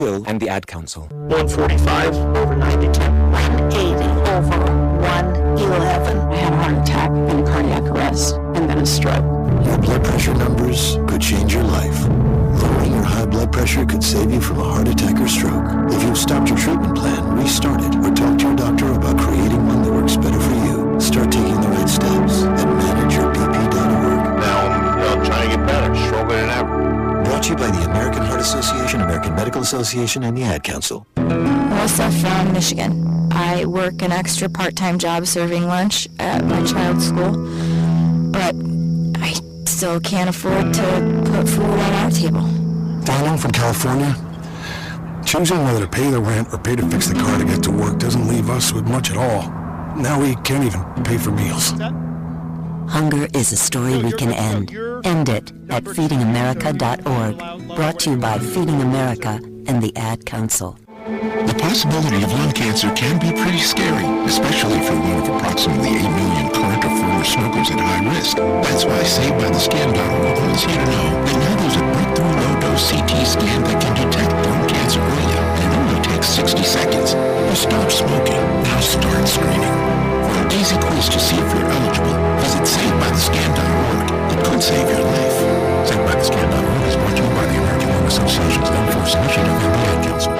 Will and the Ad Council. 145 over 92. 180 over 111. I had a heart attack and cardiac arrest and then a stroke. Your blood pressure numbers could change your life. Lowering your high blood pressure could save you from a heart attack or stroke. If you've stopped your treatment plan, restart it, or talk to your doctor about creating one that works better for you. Start taking the right steps at manageyourbp.org. Now I'm trying to get better, stronger than ever. Brought to you by the American Heart Association, American Medical Association, and the Ad Council. Melissa from Michigan. I work an extra part-time job serving lunch at my child's school, but I still can't afford to put food on our table. Daniel from California. Choosing whether to pay the rent or pay to fix the car to get to work doesn't leave us with much at all. Now we can't even pay for meals. Hunger is a story we can end. End it at feedingamerica.org. Brought to you by Feeding America and the Ad Council. The possibility of lung cancer can be pretty scary, especially for one of approximately 8 million current or former smokers at high risk. That's why SaveByTheScan.org wants you to know that now there's a breakthrough low-dose CT scan that can detect lung cancer early, and it only takes 60 seconds. You stop smoking, now start screening. For an easy quiz to see if you're eligible, visit SaveByTheScan.org. It could save your life. SaveByTheScan.org is brought to you by the American Lung Association's Lung Force Initiative and the Ad Council.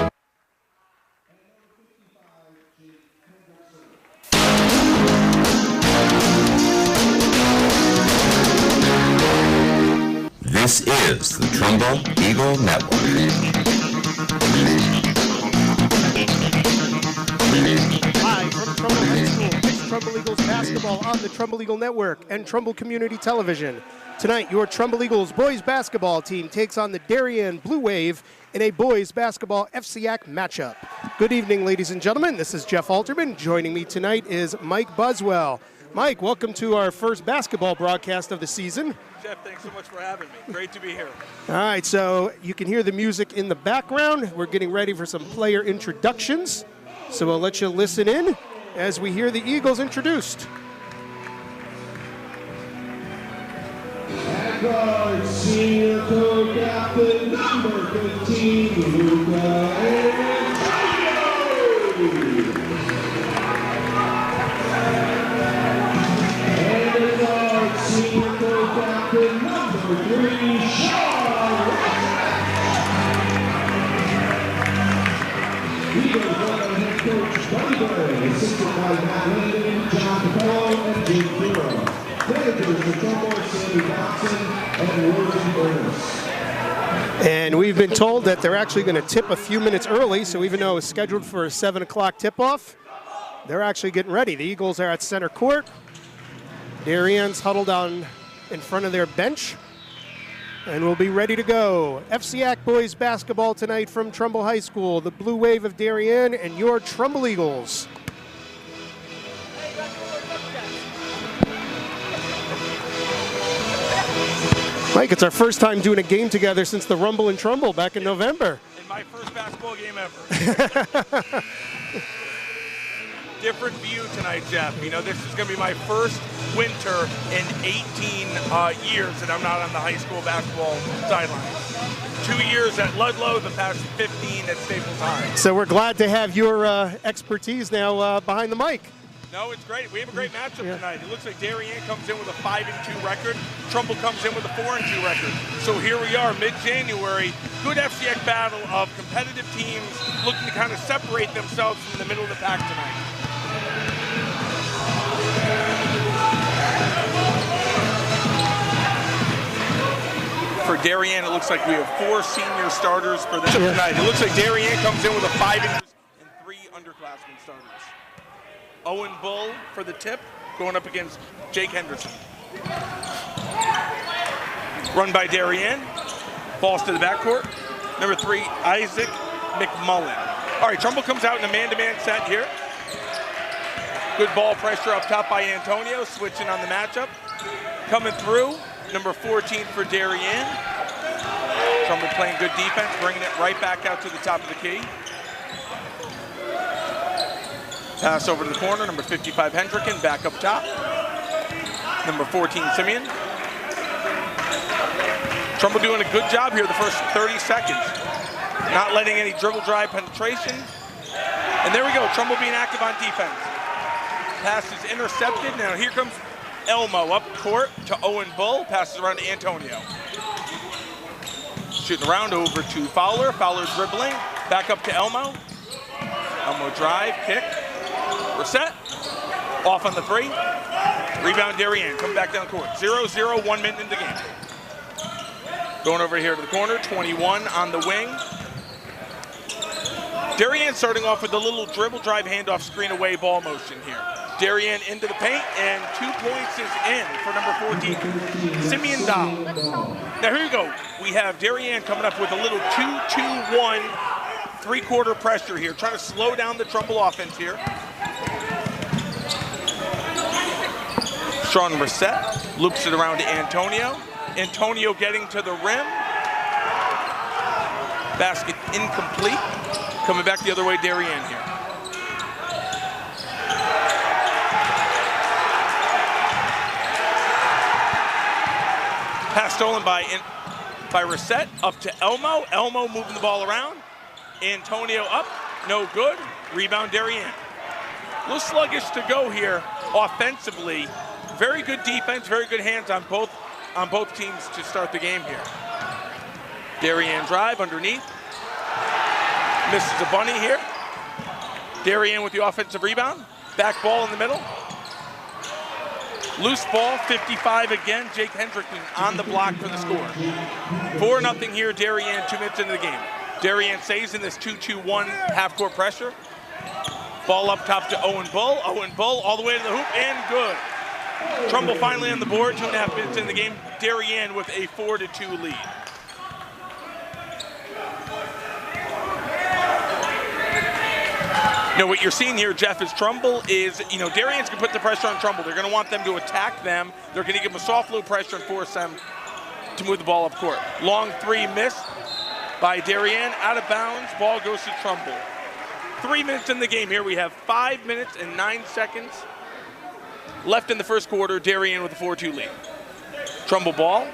This is the Trumbull Eagle Network. Live from Trumbull High School, it's Trumbull Eagles basketball on the Trumbull Eagle Network and Trumbull Community Television. Tonight, your Trumbull Eagles boys basketball team takes on the Darien Blue Wave in a boys basketball FCAC matchup. Good evening, ladies and gentlemen. This is Jeff Alterman. Joining me tonight is Mike Buswell. Mike, welcome to our first basketball broadcast of the season. Jeff, thanks so much for having me. Great to be here. All right, so you can hear the music in the background. We're getting ready for some player introductions. So we'll let you listen in as we hear the Eagles introduced. At guard, senior co-captain number 15, Luca Antonio. And at guard, senior co-captain number 3, Sean. Eagles run by head coach Buddy Berry, assisted by Matt Linden, John Capello, and Jim Bureau. Managers for Trumbull, Sandy Dotson, and Rosie Ernest. And we've been told that they're actually going to tip a few minutes early, so even though it's scheduled for a 7 o'clock tip-off, they're actually getting ready. The Eagles are at center court. Darien's huddled on in front of their bench, and we'll be ready to go. FCAC boys basketball tonight from Trumbull High School, the Blue Wave of Darien, and your Trumbull Eagles. Mike, it's our first time doing a game together since the Rumble in Trumbull back in November. And my first basketball game ever. Different view tonight, Jeff. You know, this is going to be my first winter in 18 years that I'm not on the high school basketball sideline. 2 years at Ludlow, the past 15 at Staples High. So we're glad to have your expertise now behind the mic. No, it's great. We have a great matchup tonight. It looks like Darien comes in with a 5-2 record. Trumbull comes in with a 4-2 record. So here we are, mid-January. Good FCX battle of competitive teams looking to kind of separate themselves from the middle of the pack tonight. For Darien, it looks like we have 4 senior starters for them tonight. It looks like Darien comes in with a 5 and 3 underclassmen starters. Owen Bull for the tip, going up against Jake Henderson. Run by Darien, falls to the backcourt. Number 3, Isaac McMullen. All right, Trumbull comes out in a man-to-man set here. Good ball pressure up top by Antonio, switching on the matchup. Coming through, number 14 for Darien. Trumbull playing good defense, bringing it right back out to the top of the key. Pass over to the corner, number 55 Hendricken, back up top. Number 14 Simeon. Trumbull doing a good job here the first 30 seconds. Not letting any dribble drive penetration. And there we go, Trumbull being active on defense. Pass is intercepted. Now here comes Elmo up court to Owen Bull. Passes around to Antonio. Shooting around over to Fowler. Fowler dribbling. Back up to Elmo. Elmo drive, kick. Reset. Off on the three. Rebound Darien. Come back down court. 0-0, 1 minute in the game. Going over here to the corner. 21 on the wing. Darien starting off with a little dribble drive handoff screen away ball motion here. Darien into the paint, and 2 points is in for number 14, Simeon Dahl. Now here you go. We have Darien coming up with a little 2-2-1 three-quarter pressure here, trying to slow down the Trumbull offense here. Strong reset, loops it around to Antonio. Antonio getting to the rim. Basket incomplete. Coming back the other way, Darien here. Pass stolen by Reset, up to Elmo. Elmo moving the ball around. Antonio up, no good. Rebound Darien. A little sluggish to go here offensively. Very good defense, very good hands on both teams to start the game here. Darien drive underneath. Misses a bunny here. Darien with the offensive rebound. Back ball in the middle. Loose ball, 55 again. Jake Hendrickson on the block for the score. 4-0 here, Darien, 2 minutes into the game. Darien stays in this 2-2-1 half-court pressure. Ball up top to Owen Bull. Owen Bull all the way to the hoop, and good. Trumbull finally on the board, 2.5 minutes in the game. Darien with a 4-2 lead. Now what you're seeing here, Jeff, is Trumbull is, Darien's going to put the pressure on Trumbull. They're going to want them to attack them. They're going to give them a soft low pressure and force them to move the ball up court. Long three missed by Darien, out of bounds. Ball goes to Trumbull. 3 minutes in the game here. We have 5 minutes and 9 seconds left in the first quarter. Darien with a 4-2 lead. Trumbull ball.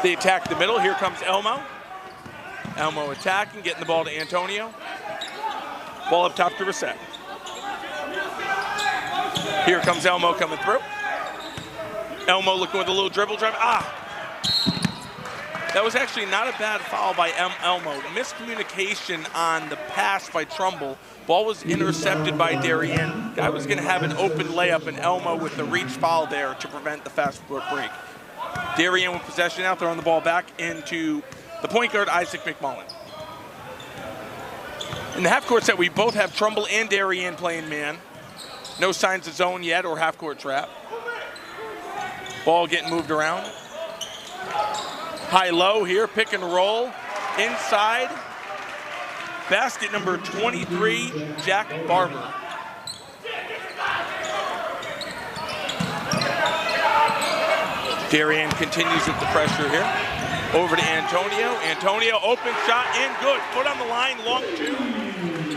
They attack the middle. Here comes Elmo. Elmo attacking, getting the ball to Antonio. Ball up top to Reset. Here comes Elmo coming through. Elmo looking with a little dribble drive. That was actually not a bad foul by Elmo. Miscommunication on the pass by Trumbull. Ball was intercepted by Darien. Guy was going to have an open layup, and Elmo with the reach foul there to prevent the fast foot break. Darien with possession now, throwing the ball back into the point guard, Isaac McMullen. In the half-court set, we both have Trumbull and Darien playing man. No signs of zone yet or half-court trap. Ball getting moved around. High-low here, pick and roll. Inside. Basket number 23, Jack Barber. Darien continues with the pressure here. Over to Antonio. Antonio, open shot, and good. Foot on the line, long two.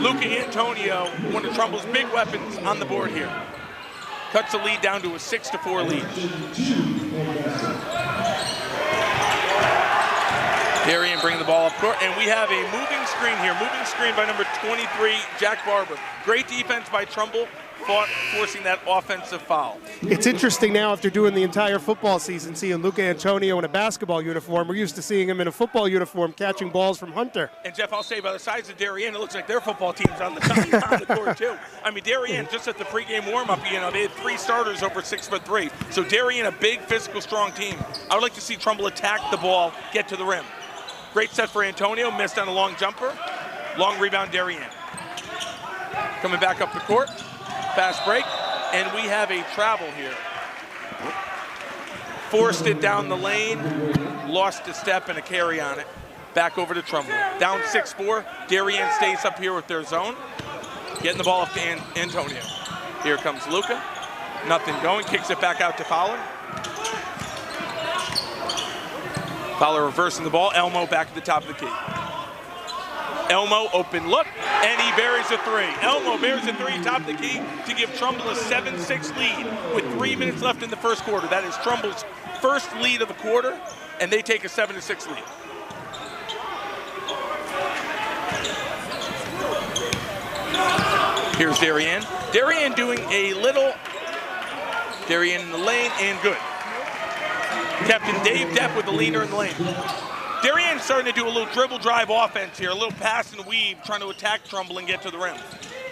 Luca Antonio, one of Trumbull's big weapons on the board here. Cuts the lead down to a 6-4 lead. Darien bringing the ball up court, and we have a moving screen here. Moving screen by number 23, Jack Barber. Great defense by Trumbull, forcing that offensive foul. It's interesting now after doing the entire football season, seeing Luca Antonio in a basketball uniform. We're used to seeing him in a football uniform catching balls from Hunter. And Jeff, I'll say by the size of Darien, it looks like their football team's on the court too. I mean, Darien, just at the pregame warm-up, they had 3 starters over 6'3". So Darien, a big, physical, strong team. I would like to see Trumbull attack the ball, get to the rim. Great set for Antonio, missed on a long jumper. Long rebound, Darien. Coming back up the court. Fast break, and we have a travel here. Forced it down the lane, lost a step and a carry on it. Back over to Trumbull. Down 6-4, Darien stays up here with their zone. Getting the ball up to Antonio. Here comes Luca. Nothing going, kicks it back out to Fowler. Fowler reversing the ball, Elmo back at the top of the key. Elmo open look, and he buries a 3. Elmo buries a 3 top of the key to give Trumbull a 7-6 lead with 3 minutes left in the first quarter. That is Trumbull's first lead of the quarter, and they take a 7-6 lead. Here's Darien. Darien doing a little. Darien in the lane and good. Captain Dave Depp with the leader in the lane. Darien starting to do a little dribble drive offense here, a little pass and weave, trying to attack Trumbull and get to the rim.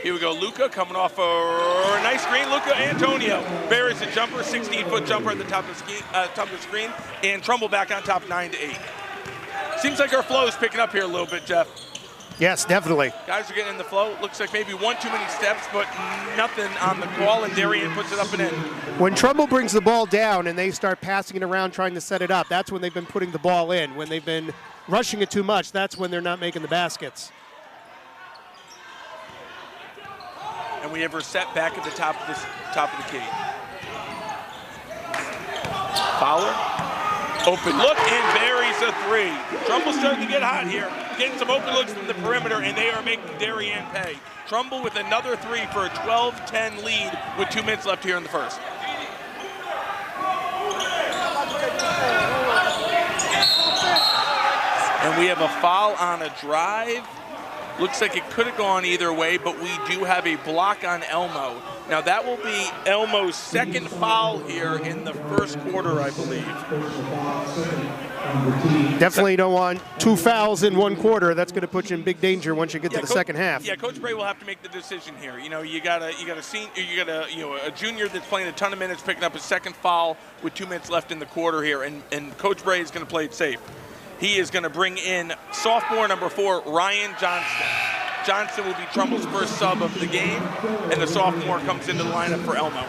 Here we go, Luca coming off a nice screen. Luca Antonio buries a jumper, 16-foot jumper at the top of the screen, and Trumbull back on top 9-8. Seems like our flow is picking up here a little bit, Jeff. Yes, definitely. Guys are getting in the flow. Looks like maybe one too many steps, but nothing on the call, and Darien puts it up and in. When Trumbull brings the ball down and they start passing it around trying to set it up, that's when they've been putting the ball in. When they've been rushing it too much, that's when they're not making the baskets. And we have her set back at the top of the key. Fowler, open look, and buries a three. Trumbull starting to get hot here, getting some open looks from the perimeter, and they are making Darien pay. Trumbull with another three for a 12-10 lead with 2 minutes left here in the first. And we have a foul on a drive. Looks like it could have gone either way, but we do have a block on Elmo. Now that will be Elmo's second foul here in the first quarter, I believe. Definitely don't want 2 fouls in 1 quarter. That's going to put you in big danger once you get to the second half. Yeah, Coach Bray will have to make the decision here. You know, you got a junior that's playing a ton of minutes, picking up his second foul with 2 minutes left in the quarter here, and Coach Bray is going to play it safe. He is going to bring in sophomore number 4, Ryan Johnston. Johnston will be Trumbull's first sub of the game, and the sophomore comes into the lineup for Elmo.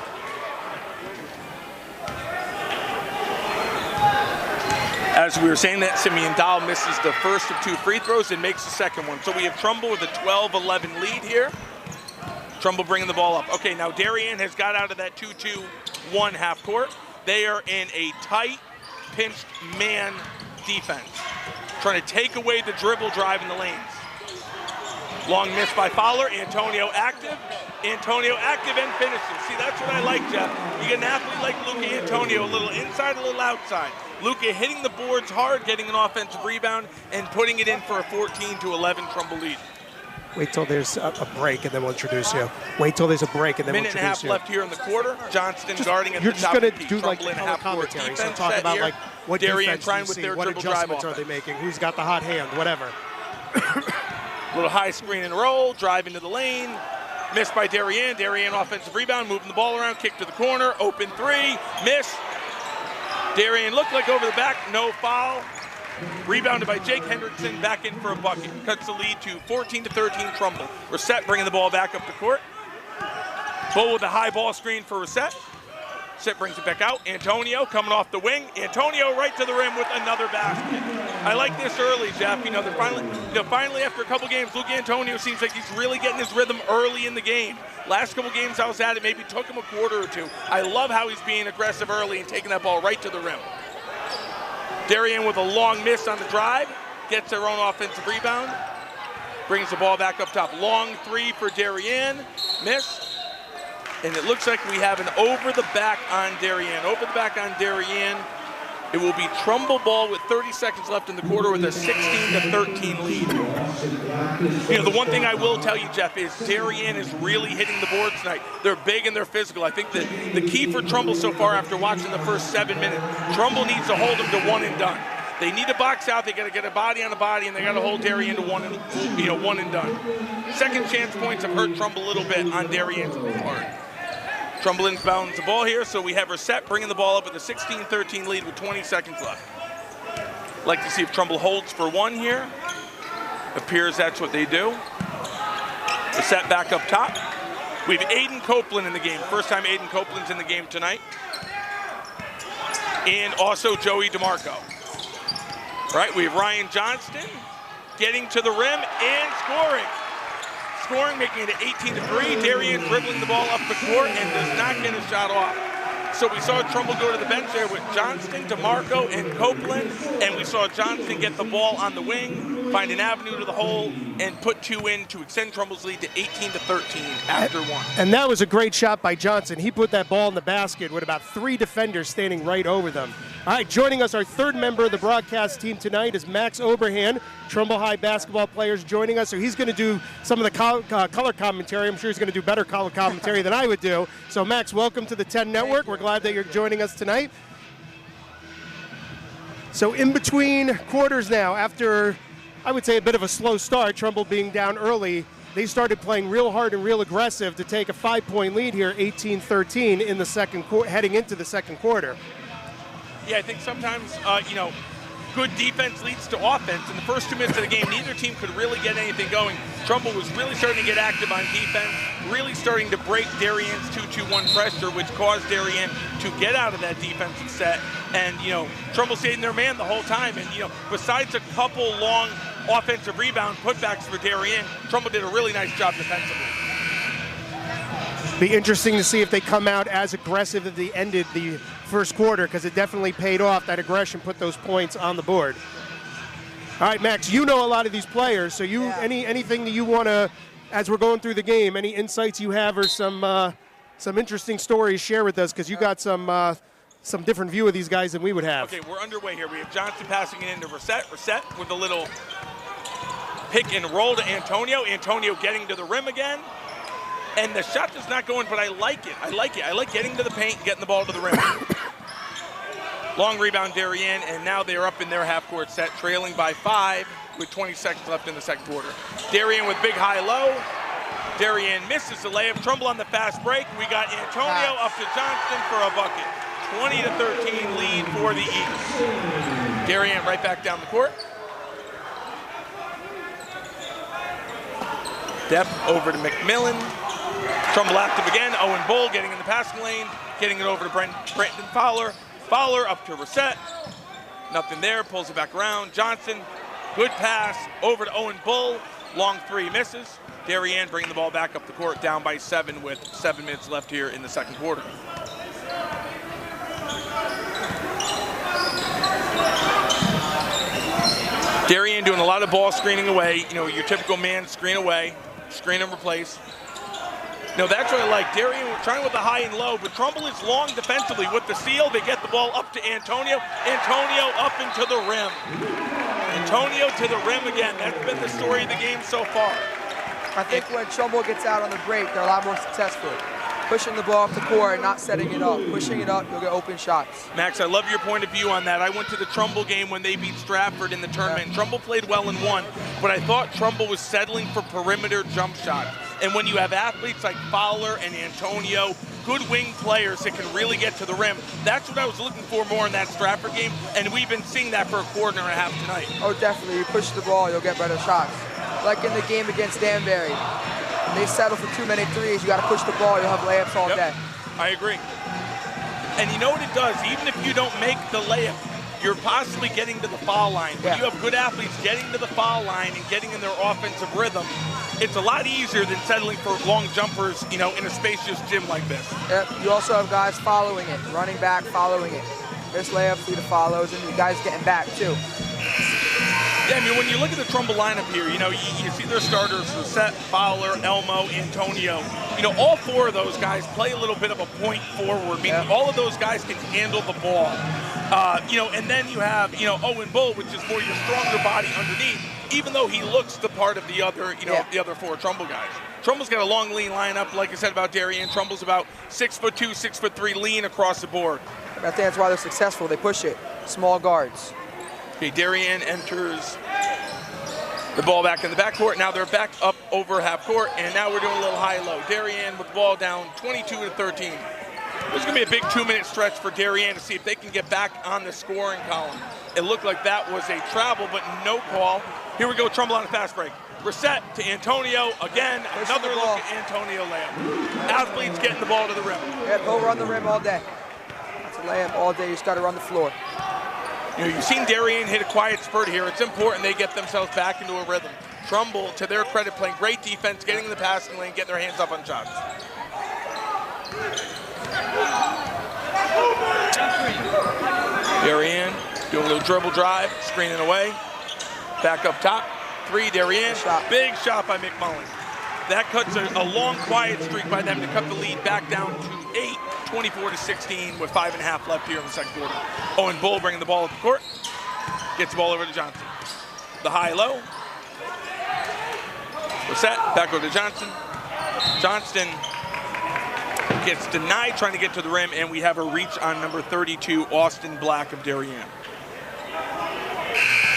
As we were saying, that Simeon Dahl misses the first of 2 free throws and makes the second one. So we have Trumbull with a 12-11 lead here. Trumbull bringing the ball up. Okay, now Darien has got out of that 2-2-1 half court. They are in a tight, pinched man defense, trying to take away the dribble drive in the lanes. Long miss by Fowler. Antonio active and finishes. See, that's what I like, Jeff. You get an athlete like Luca Antonio, a little inside, a little outside. Luca hitting the boards hard, getting an offensive rebound, and putting it in for a 14-11 Trumbull lead. Wait till there's a break, and then we'll introduce you. Wait till there's a break, and then we'll introduce you. Minute and a half left here in the quarter. Johnston guarding at the top of the key. You're just going to do like color commentary, so talk about like what Darien defense trying you with see, their what dribble drive adjustments are they making, who's got the hot hand, whatever. Little high screen and roll, drive into the lane. Missed by Darien. Darien offensive rebound, moving the ball around, kick to the corner, open three, miss. Darien looked like over the back, no foul. Rebounded by Jake Hendrickson, back in for a bucket. Cuts the lead to 14-13 Trumbull. Reset bringing the ball back up the court. Bull with a high ball screen for Reset. Reset brings it back out. Antonio coming off the wing. Antonio right to the rim with another basket. I like this early, Jeff. They're finally after a couple games, Luke Antonio seems like he's really getting his rhythm early in the game. Last couple games I was at it, maybe took him a quarter or two. I love how he's being aggressive early and taking that ball right to the rim. Darien with a long miss on the drive, gets their own offensive rebound, brings the ball back up top. Long three for Darien, miss, and it looks like we have an over the back on Darien. Over the back on Darien. It will be Trumbull ball with 30 seconds left in the quarter with a 16-13 lead. The one thing I will tell you, Jeff, is Darien is really hitting the board tonight. They're big and they're physical. I think that the key for Trumbull so far after watching the first 7 minutes, Trumbull needs to hold them to one and done. They need to box out. They got to get a body on a body, and they got to hold Darien to one and done. Second chance points have hurt Trumbull a little bit on Darien's part. Trumbull inbounds the ball here, so we have Reset bringing the ball up with a 16-13 lead with 20 seconds left. Like to see if Trumbull holds for one here. Appears that's what they do. Reset back up top. We have Aiden Copeland in the game. First time Aiden Copeland's in the game tonight. And also Joey DeMarco. Right, we have Ryan Johnston getting to the rim and scoring. Scoring, making it 18-3. Darien dribbling the ball up the court and does not get a shot off. So we saw Trumbull go to the bench there with Johnston, DeMarco, and Copeland, and we saw Johnston get the ball on the wing, find an avenue to the hole, and put 2 in to extend Trumbull's lead to 18-13 after 1. And that was a great shot by Johnson. He put that ball in the basket with about 3 defenders standing right over them. All right, joining us, our third member of the broadcast team tonight is Max Oberhan, Trumbull High basketball players joining us. So he's going to do some of the color commentary. I'm sure he's going to do better color commentary than I would do. So Max, welcome to the 10 Network. We're glad that you're joining us tonight. So in between quarters now, after I would say a bit of a slow start, Trumbull being down early, they started playing real hard and real aggressive to take a 5-point lead here, 18-13 in the second heading into the second quarter. Yeah, I think sometimes, good defense leads to offense. In the first 2 minutes of the game, neither team could really get anything going. Trumbull was really starting to get active on defense, really starting to break Darien's 2-2-1 pressure, which caused Darien to get out of that defensive set. And, Trumbull stayed in their man the whole time. And, besides a couple long offensive rebound putbacks for Darien, Trumbull did a really nice job defensively. Be interesting to see if they come out as aggressive as they ended the first quarter, because it definitely paid off. That aggression put those points on the board. All right, Max, you know a lot of these players, so anything that you want to, as we're going through the game, any insights you have or some interesting stories, share with us, because you got some different view of these guys than we would have. Okay, we're underway here. We have Johnson passing it into Reset with a little pick and roll to Antonio. Antonio getting to the rim again. And the shot is not going, but I like it. I like getting to the paint and getting the ball to the rim. Long rebound, Darien, and now they're up in their half-court set, trailing by 5 with 20 seconds left in the second quarter. Darien with big high-low. Darien misses the layup. Trumbull on the fast break. We got Antonio up to Johnston for a bucket. 20-13 lead for the Eagles. Darien right back down the court. Depp over to McMillan. Trumbull active again. Owen Bull getting in the passing lane, getting it over to Brenton Fowler. Fowler up to Reset. Nothing there. Pulls it back around. Johnson, good pass over to Owen Bull. Long three misses. Darien bringing the ball back up the court, down by 7 with 7 minutes left here in the second quarter. Darien doing a lot of ball screening away. Your typical man screen away, screen and replace. That's what I like. Darien trying with the high and low, but Trumbull is long defensively. With the steal, they get the ball up to Antonio. Antonio up into the rim. Antonio to the rim again. That's been the story of the game so far. I think when Trumbull gets out on the break, they're a lot more successful. Pushing the ball up the court and not setting it up. Pushing it up, you'll get open shots. Max, I love your point of view on that. I went to the Trumbull game when they beat Stratford in the tournament. Yeah. Trumbull played well and won, but I thought Trumbull was settling for perimeter jump shots. And when you have athletes like Fowler and Antonio, good wing players that can really get to the rim, that's what I was looking for more in that Stratford game, and we've been seeing that for a quarter and a half tonight. Oh, definitely. You push the ball, you'll get better shots. Like in the game against Danbury. They settle for too many threes. You got to push the ball. You'll have layups all day. I agree. And you know what it does? Even if you don't make the layup, you're possibly getting to the foul line. When you have good athletes getting to the foul line and getting in their offensive rhythm, it's a lot easier than settling for long jumpers, in a spacious gym like this. Yep. You also have guys following it, running back, following it. There's layups, lead to follows, and you guys getting back too. Yeah, when you look at the Trumbull lineup here, you see their starters, Reset, Fowler, Elmo, Antonio. All 4 of those guys play a little bit of a point forward, meaning all of those guys can handle the ball. And then you have, Owen Bull, which is more your stronger body underneath, even though he looks the part of the other, the other 4 Trumbull guys. Trumbull's got a long, lean lineup, like I said about Darien. Trumbull's about 6'2", 6'3", lean across the board. I think that's why they're successful. They push it. Small guards. Okay, Darien enters the ball back in the backcourt. Now they're back up over half court, and now we're doing a little high-low. Darien with the ball down 22-13. This is going to be a big 2-minute stretch for Darien to see if they can get back on the scoring column. It looked like that was a travel, but no call. Here we go, Trumbull on a fast break. Reset to Antonio again. Another look at Antonio layup. Athletes getting the ball to the rim. Yeah, go run the rim all day. That's a layup all day. You just got to run the floor. You've seen Darien hit a quiet spurt here. It's important they get themselves back into a rhythm. Trumbull, to their credit, playing great defense, getting in the passing lane, getting their hands up on shots. Darien doing a little dribble drive, screening away. Back up top. 3, Darien. Big shot by McMullen. that cuts a long, quiet streak by them to cut the lead back down to 8, 24-16 with 5.5 left here in the second quarter. Owen Bull bringing the ball up the court. Gets the ball over to Johnson. The high-low. Reset, back over to Johnson. Johnston gets denied trying to get to the rim, and we have a reach on number 32, Austin Black of Darien.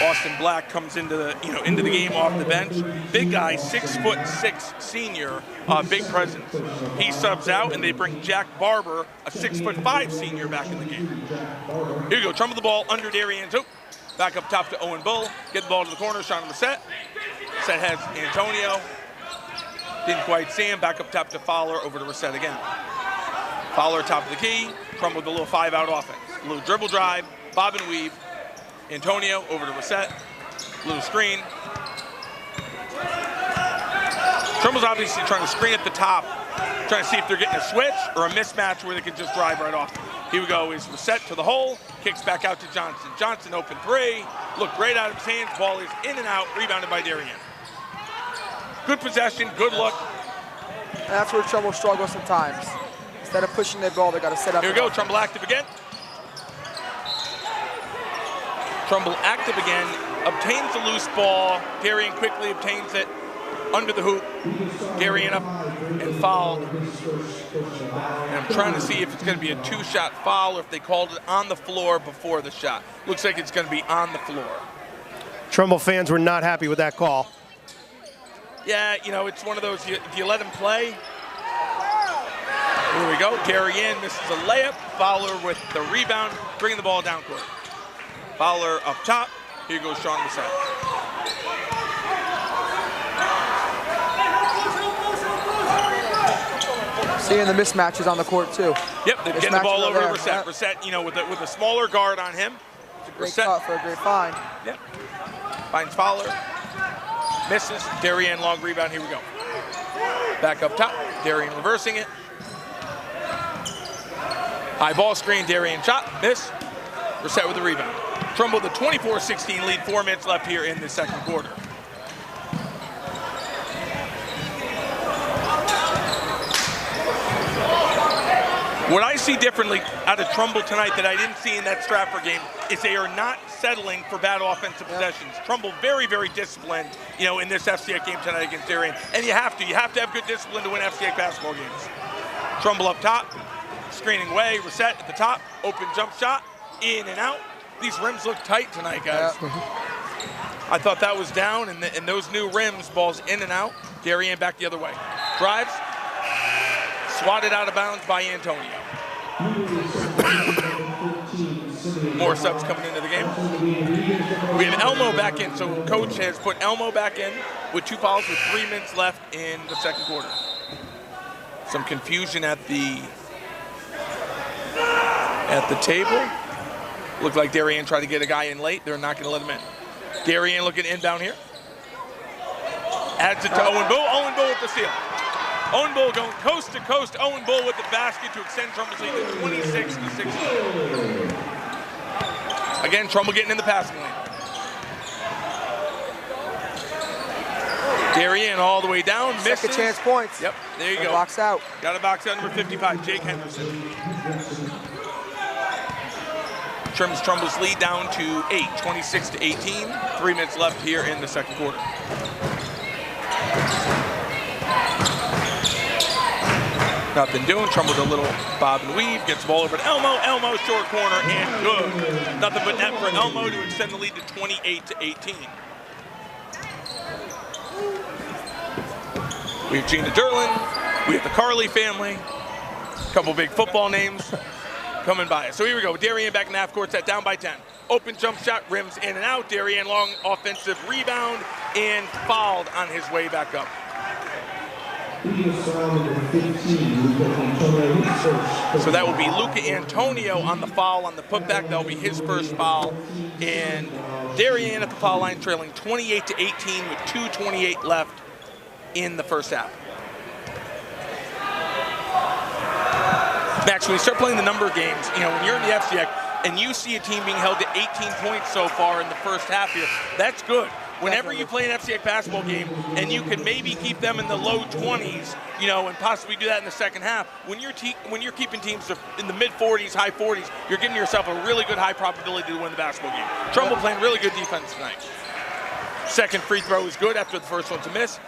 Austin Black comes into the game off the bench. Big guy, 6'6" senior, big presence. He subs out, and they bring Jack Barber, a 6'5" senior, back in the game. Here we go, Trumbull the ball under Darien's hoop. Back up top to Owen Bull. Get the ball to the corner, shot on the set. Set has Antonio. Didn't quite see him. Back up top to Fowler, over to Reset again. Fowler top of the key. Trumbull with a little 5-out offense. A little dribble drive, bob and weave. Antonio over to Reset. Little screen. Trumbull's obviously trying to screen at the top, trying to see if they're getting a switch or a mismatch where they can just drive right off. Here we go, is Reset to the hole, kicks back out to Johnson. Johnson open three, looked great out of his hands, ball is in and out, rebounded by Darien. Good possession, good look. And that's where Trumbull struggles sometimes. Instead of pushing their ball, they got to set up. Here we go, Trumbull active again. Trumbull active again, obtains the loose ball. Darien quickly obtains it under the hoop. Darien up and fouled. And I'm trying to see if it's going to be a 2-shot foul or if they called it on the floor before the shot. Looks like it's going to be on the floor. Trumbull fans were not happy with that call. Yeah, it's one of those, do you let him play? Here we go, Darien misses a layup. Fowler with the rebound, bringing the ball down court. Fowler up top. Here goes Sean Reset. Seeing the mismatches on the court too. Yep, they're getting the ball over to Reset. Reset, with a smaller guard on him. It's a great cut for a great find. Yep. Finds Fowler. Misses. Darien long rebound. Here we go. Back up top. Darien reversing it. High ball screen. Darien shot. Miss. Reset with the rebound. Trumbull the 24-16 lead. 4 minutes left here in the second quarter. What I see differently out of Trumbull tonight that I didn't see in that Stratford game is they are not settling for bad offensive possessions. Trumbull very, very disciplined, in this FCX game tonight against Darien. And you have to have good discipline to win FCX basketball games. Trumbull up top, screening away, Reset at the top, open jump shot, in and out. These rims look tight tonight, guys. I thought that was down, and those new rims, balls in and out. Darien back the other way. Drives. Swatted out of bounds by Antonio. More subs coming into the game. We have Elmo back in, so coach has put Elmo back in with 2 fouls with 3 minutes left in the second quarter. Some confusion at the table. Looked like Darien tried to get a guy in late. They're not going to let him in. Darien looking inbound here. Adds it to Owen Bull. Owen Bull with the steal. Owen Bull going coast to coast. Owen Bull with the basket to extend Trumbull's lead to 26-16. Again, Trumbull getting in the passing lane. Darien all the way down. Misses. Second chance points. Yep, there you go. Box out. Got a box out, number 55, Jake Henderson. Trims Trumbull's lead down to 8, 26-18. 3 minutes left here in the second quarter. Nothing doing. Trumbull with a little bob and weave. Gets the ball over to Elmo. Elmo short corner and good. Nothing but net for Elmo to extend the lead to 28-18. We have Gina Derlin. We have the Carley family. A couple big football names coming by us. So here we go. Darien back in the half court set, down by 10. Open jump shot, rims in and out. Darien long offensive rebound and fouled on his way back up. So that will be Luca Antonio on the foul on the putback. That will be his first foul. And Darien at the foul line trailing 28-18 with 2:28 left in the first half. Max, when you start playing the number of games, when you're in the FCX and you see a team being held to 18 points so far in the first half here, that's good. Whenever you play an FCA basketball game and you can maybe keep them in the low 20s, and possibly do that in the second half, when you're keeping teams in the mid 40s, high 40s, you're giving yourself a really good high probability to win the basketball game. Trumbull playing really good defense tonight. Second free throw is good after the first one to miss.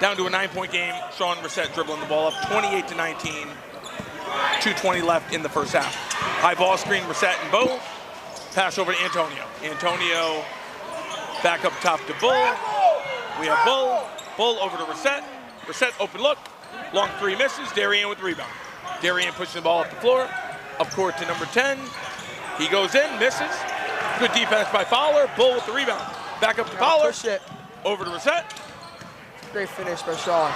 Down to a 9-point game. Sean Reset dribbling the ball up 28-19. 2:20 left in the first half. High ball screen, Reset and Bull. Pass over to Antonio. Antonio back up top to Bull. We have Bull. Bull over to Reset. Reset open look. Long three misses. Darien with the rebound. Darien pushing the ball up the floor. Up court to number 10. He goes in, misses. Good defense by Fowler. Bull with the rebound. Back up to Fowler. Over to Reset. Great finish by Sean.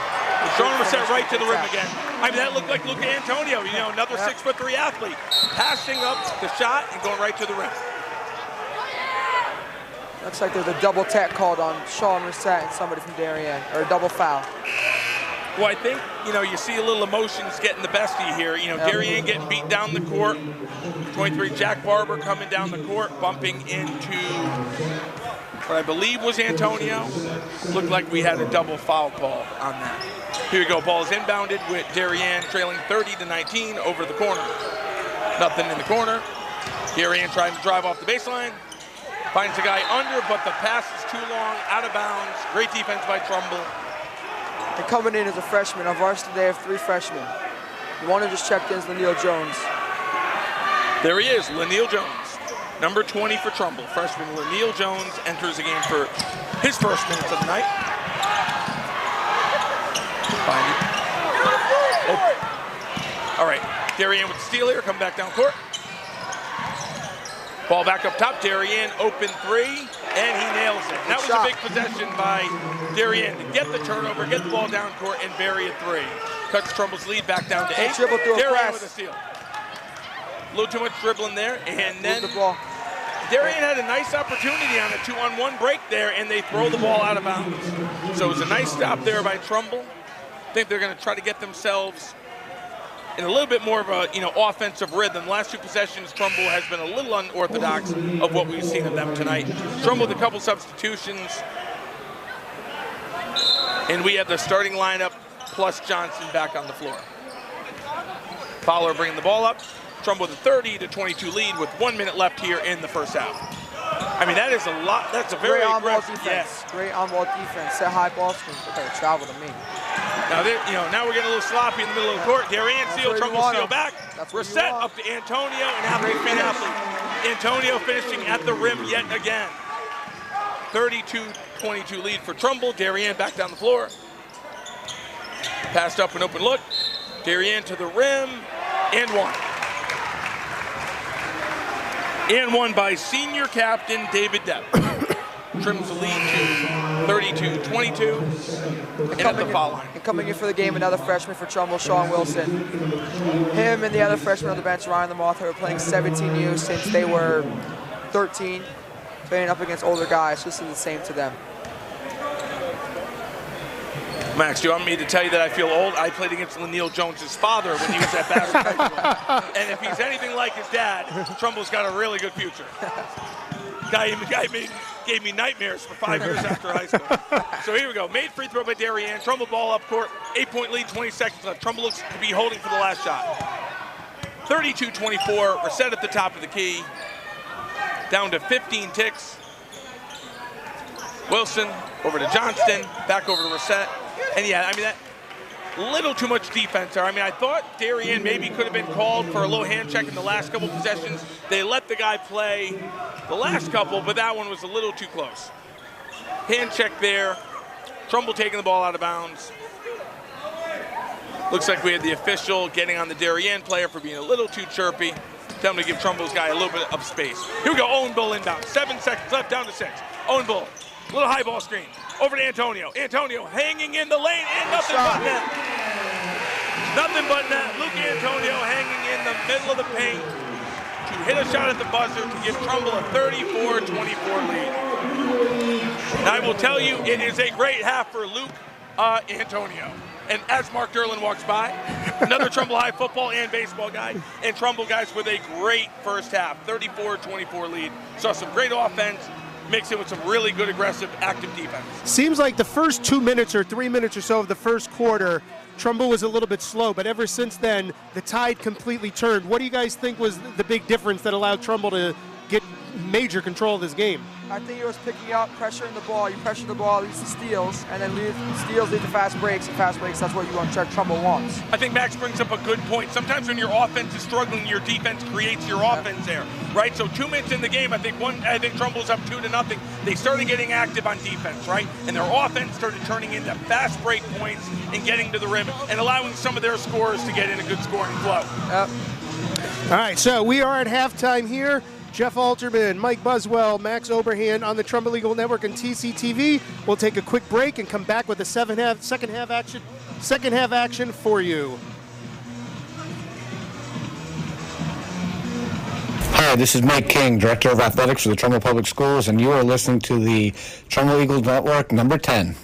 Sean Reset right to the rim again. I mean, that looked like Luca Antonio, another 6'3" athlete. Passing up the shot and going right to the rim. Looks like there's a double tech called on Sean Reset and somebody from Darien, or a double foul. Well, I think, you see a little emotions getting the best of you here. Darien getting beat down the court. 23, Jack Barber coming down the court, bumping into what I believe was Antonio. Looked like we had a double foul call on that. Here we go, ball is inbounded with Darien trailing 30-19 over the corner. Nothing in the corner. Darien trying to drive off the baseline. Finds the guy under, but the pass is too long, out of bounds. Great defense by Trumbull. And coming in as a freshman, on varsity they have 3 freshmen. The one who just checked in is Laniel Jones. There he is, Laniel Jones. Number 20 for Trumbull. Freshman Laniel Jones enters the game for his first minutes of the night. Find it. Oh. All right, Darien with the steal here, come back down court. Ball back up top, Darien open 3, and he nails it. That was a big possession by Darien to get the turnover, get the ball down court, and bury a 3. Cuts Trumbull's lead back down to 8. Darien with a steal. A little too much dribbling there, and then Darien had a nice opportunity on a 2-on-1 break there, and they throw the ball out of bounds. So it was a nice stop there by Trumbull. I think they're going to try to get themselves in a little bit more of a offensive rhythm. The last 2 possessions, Trumbull has been a little unorthodox of what we've seen of them tonight. Trumbull with a couple substitutions, and we have the starting lineup plus Johnson back on the floor. Fowler bringing the ball up. Trumbull with a 30-22 lead with 1 minute left here in the first half. I mean, that is a lot. That's a very aggressive defense. Great on-ball defense. Set high ball screen. Look at travel to me. Now, now we're getting a little sloppy in the middle of the court. Darien steal, Trumbull steal back. Reset up to Antonio, and athlete. Antonio finishing at the rim yet again. 32-22 lead for Trumbull. Darien back down the floor. Passed up an open look. Darien to the rim, and 1. And 1 by senior captain David Depp. Trims the lead to 32-22. And at the foul line. And coming in for the game, another freshman for Trumbull, Sean Wilson. Him and the other freshman on the bench, Ryan Lamothe, were playing 17U since they were 13, playing up against older guys. This is the same to them. Max, do you want me to tell you that I feel old? I played against Laniel Jones' father when he was at basketball. And if he's anything like his dad, Trumbull's got a really good future. Guy gave me nightmares for 5 years after high school. So here we go. Made free throw by Darien. Trumbull ball up court. 8-point lead, 20 seconds left. Trumbull looks to be holding for the last shot. 32-24. Reset at the top of the key. Down to 15 ticks. Wilson over to Johnston. Back over to Reset. And yeah, I mean, that little too much defense there. I mean, I thought Darien maybe could have been called for a low hand check in the last couple possessions. They let the guy play the last couple, but that one was a little too close. Hand check there. Trumbull taking the ball out of bounds. Looks like we had the official getting on the Darien player for being a little too chirpy. Tell him to give Trumbull's guy a little bit of space. Here we go, Owen Bull inbound. 7 seconds left, down to 6. Owen Bull, little high ball screen. Over to Antonio. Antonio hanging in the lane, and nothing but net. Nothing but net. Luke Antonio hanging in the middle of the paint to hit a shot at the buzzer to give Trumbull a 34-24 lead. And I will tell you, it is a great half for Luke Antonio. And as Mark Derlin walks by, another Trumbull High football and baseball guy, and Trumbull guys with a great first half, 34-24 lead. Saw some great offense, mixed in with some really good, aggressive, active defense. Seems like the first 2 minutes or 3 minutes or so of the first quarter, Trumbull was a little bit slow, but ever since then, the tide completely turned. What do you guys think was the big difference that allowed Trumbull to get major control of this game? I think it was picking up, pressuring the ball. You pressure the ball, leads to steals, and then steals lead to fast breaks, and fast breaks, that's what you want to check Trumbull wants. I think Max brings up a good point. Sometimes when your offense is struggling, your defense creates your offense there, right? So 2 minutes in the game, I think Trumbull's up 2-0. They started getting active on defense, right? And their offense started turning into fast break points and getting to the rim and allowing some of their scorers to get in a good scoring flow. All right, so we are at halftime here. Jeff Alterman, Mike Buswell, Max Oberhand on the Trumbull Eagle Network and TCTV. We'll take a quick break and come back with the second half action for you. Hi, this is Mike King, Director of Athletics for the Trumbull Public Schools, and you are listening to the Trumbull Eagle Network number 10.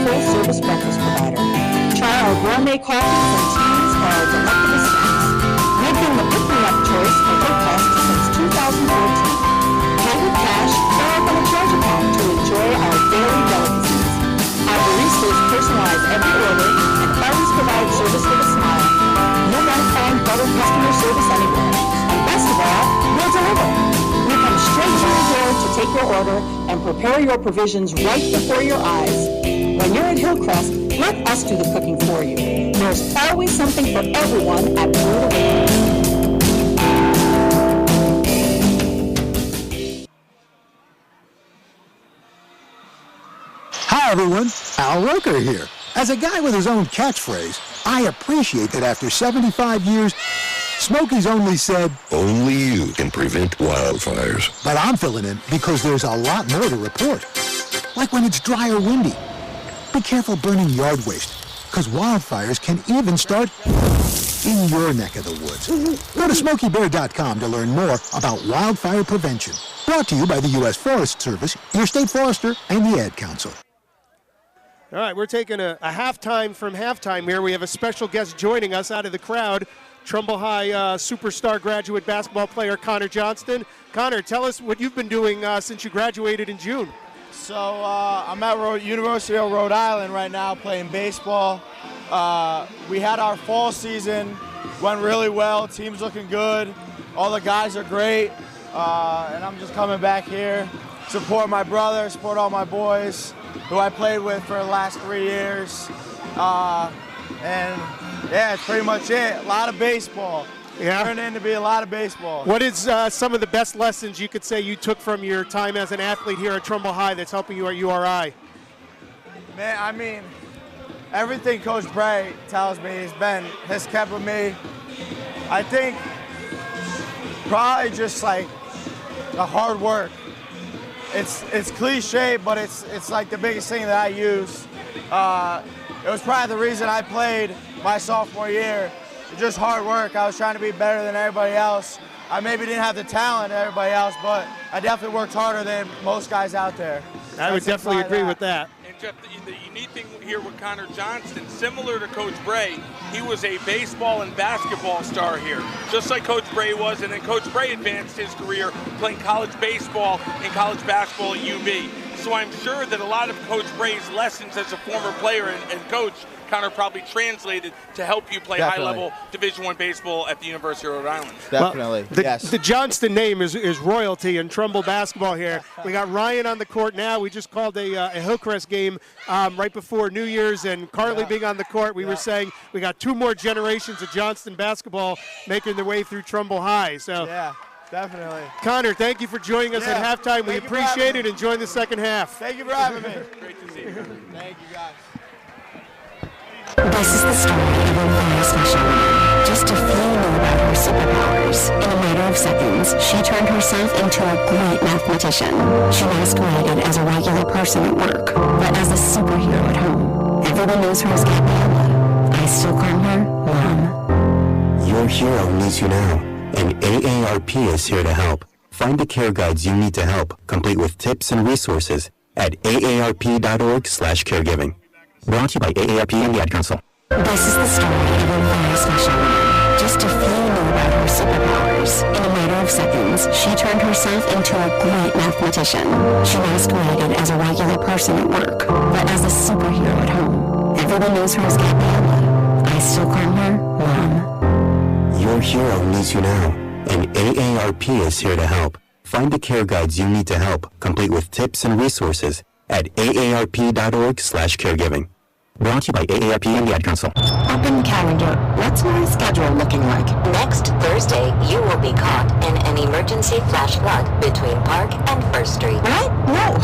Full-service breakfast provider. Try our gourmet coffees and teas or our delectable snacks. We've been the pick-me-up choice for Hillcrest since 2014. Pay with cash or open a charge account to enjoy our daily delicacies. Our baristas personalize every order and always provide service with a smile. You'll not find better customer service anywhere. And best of all, we'll deliver. We come straight to your door to take your order and prepare your provisions right before your eyes. When you're at Hillcrest, let us do the cooking for you. There's always something for everyone at Blue Awakening. Hi everyone, Al Roker here. As a guy with his own catchphrase, I appreciate that after 75 years, Smokey's only said, "Only you can prevent wildfires." But I'm filling in because there's a lot more to report. Like when it's dry or windy. Be careful burning yard waste, because wildfires can even start in your neck of the woods. Go to SmokeyBear.com to learn more about wildfire prevention. Brought to you by the U.S. Forest Service, your state forester, and the Ad Council. All right, we're taking a halftime from halftime here. We have a special guest joining us out of the crowd, Trumbull High superstar graduate basketball player Connor Johnston. Connor, tell us what you've been doing since you graduated in June. So I'm at University of Rhode Island right now playing baseball. We had our fall season, went really well. Team's looking good. All the guys are great. And I'm just coming back here, support my brother, support all my boys who I played with for the last 3 years. And yeah, it's pretty much it. A lot of baseball. Yeah. Turned in to be a lot of baseball. What is some of the best lessons you could say you took from your time as an athlete here at Trumbull High that's helping you at URI? Man, I mean, everything Coach Bray tells me has kept with me. I think probably just like the hard work. It's cliche, but it's like the biggest thing that I use. It was probably the reason I played my sophomore year. Just hard work. I was trying to be better than everybody else. I maybe didn't have the talent of everybody else, but I definitely worked harder than most guys out there. I would definitely agree with that. And Jeff, the unique thing here with Connor Johnston, similar to Coach Bray, he was a baseball and basketball star here, just like Coach Bray was, and then Coach Bray advanced his career playing college baseball and college basketball at UB. So I'm sure that a lot of Coach Bray's lessons as a former player and coach, Connor probably translated to help you play high-level Division I baseball at the University of Rhode Island. Definitely, yes. The Johnston name is royalty in Trumbull basketball here. We got Ryan on the court now. We just called a Hillcrest game right before New Year's, and Carly being on the court, we were saying we got 2 more generations of Johnston basketball making their way through Trumbull High. So. Yeah. Definitely. Connor, thank you for joining us at halftime. We appreciate it. Enjoy the second half. Thank you for having me. Great to see you. Thank you, guys. This is the story of a very special woman. Just a few knew about her superpowers. In a matter of seconds, she turned herself into a great mathematician. She masqueraded as a regular person at work, but as a superhero at home. Everyone knows her as Gabriella. I still call her Mom. Your hero needs you now, and AARP is here to help. Find the care guides you need to help, complete with tips and resources at aarp.org/caregiving. Brought to you by AARP and the Ad Council. This is the story of a very special woman. Just a few knew about her superpowers. In a matter of seconds, she turned herself into a great mathematician. She masqueraded as a regular person at work, but as a superhero at home. Everyone knows her as Gabriella. I still call her Mom. Your hero needs you now, and AARP is here to help. Find the care guides you need to help, complete with tips and resources at aarp.org/caregiving. Brought to you by AARP and the Ad Council. Open calendar. What's my schedule looking like? Next Thursday, you will be caught in an emergency flash flood between Park and First Street. What? No,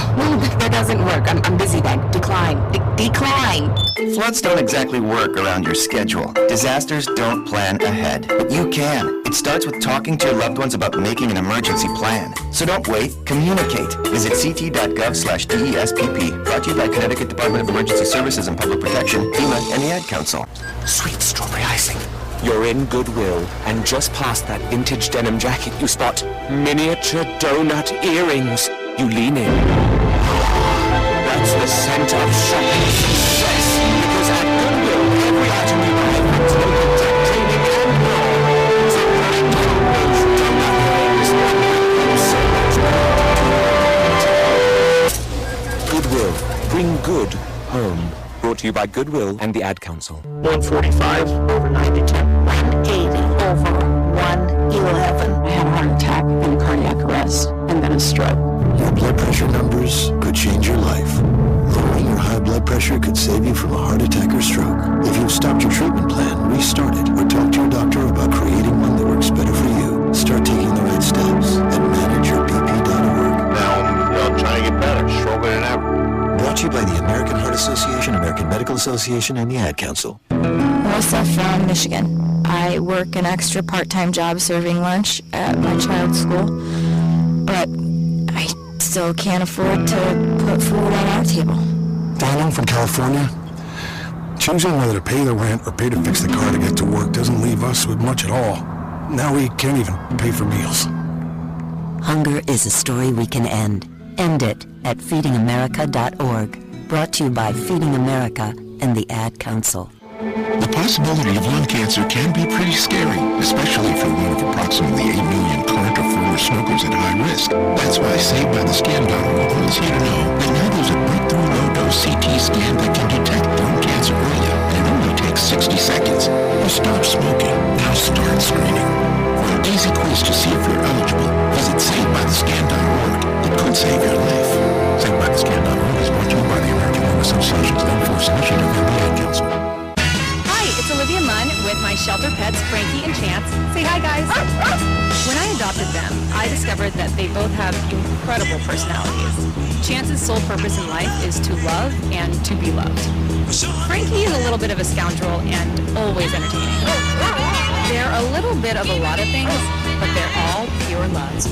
that doesn't work. I'm busy then. Decline. Decline. Floods don't exactly work around your schedule. Disasters don't plan ahead, but you can. It starts with talking to your loved ones about making an emergency plan. So don't wait, communicate. Visit ct.gov/DESPP. Brought to you by Connecticut Department of Emergency Services and Public Protection, FEMA, and the Ad Council. Sweet strawberry icing. You're in Goodwill, and just past that vintage denim jacket you spot miniature donut earrings. You lean in. That's the scent of shopping success, because at Goodwill, every item you buy brings no contact training and more. So bring home those donut earrings. So much Goodwill. Bring good home. Brought to you by Goodwill and the Ad Council. 145 over 92. 180 over 111. I had a heart attack and cardiac arrest, and then a stroke. Your blood pressure numbers could change your life. Lowering your high blood pressure could save you from a heart attack or stroke. If you've stopped your treatment plan, restart it, or talk to your doctor about creating one that works better for you. Start taking the right steps at manageyourbp.org. Now I'm trying to get better, stronger than ever. Brought to you by the American Heart Association, American Medical Association, and the Ad Council. Melissa from Michigan. I work an extra part-time job serving lunch at my child's school, but I still can't afford to put food on our table. Donald from California. Choosing whether to pay the rent or pay to fix the car to get to work doesn't leave us with much at all. Now we can't even pay for meals. Hunger is a story we can end. End it at feedingamerica.org. Brought to you by Feeding America and the Ad Council. The possibility of lung cancer can be pretty scary, especially if you're one of approximately 8 million current or former smokers at high risk. That's why SavedByTheScan.org is here to know that now there's a breakthrough low-dose CT scan that can detect lung cancer early, and it only takes 60 seconds. You stop smoking, now start screening. For an easy quiz to see if you're eligible, visit SavedByTheScan.org. It could save your life. SavedByTheScan.org is brought to you by the American Lung Association's Lung Force Initiative and the Ad Council. It's Olivia Munn with my shelter pets, Frankie and Chance. Say hi, guys. When I adopted them, I discovered that they both have incredible personalities. Chance's sole purpose in life is to love and to be loved. Frankie is a little bit of a scoundrel and always entertaining. They're a little bit of a lot of things, but they're all pure love.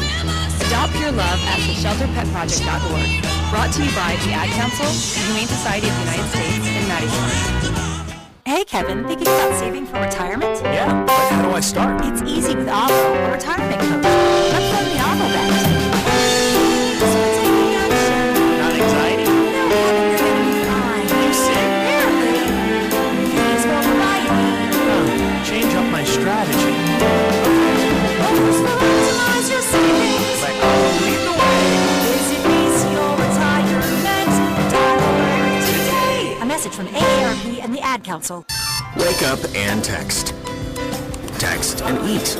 Adopt Pure Love at theshelterpetproject.org. Brought to you by the Ad Council, the Humane Society of the United States, and Maddie's. Hey Kevin, thinking about saving for retirement? Yeah, but how do I start? It's easy with Avo, a retirement coach. Let's run the Avo bet. So taking action. Not anxiety? No, Kevin, you're gonna be fine. You sick? Barely. Please go variety. Change up my strategy. Optimize your savings. Let go, lead the way. Visit BCORetirement.org today. A message from AARP and the Ad Council. Wake up and text. Text and eat.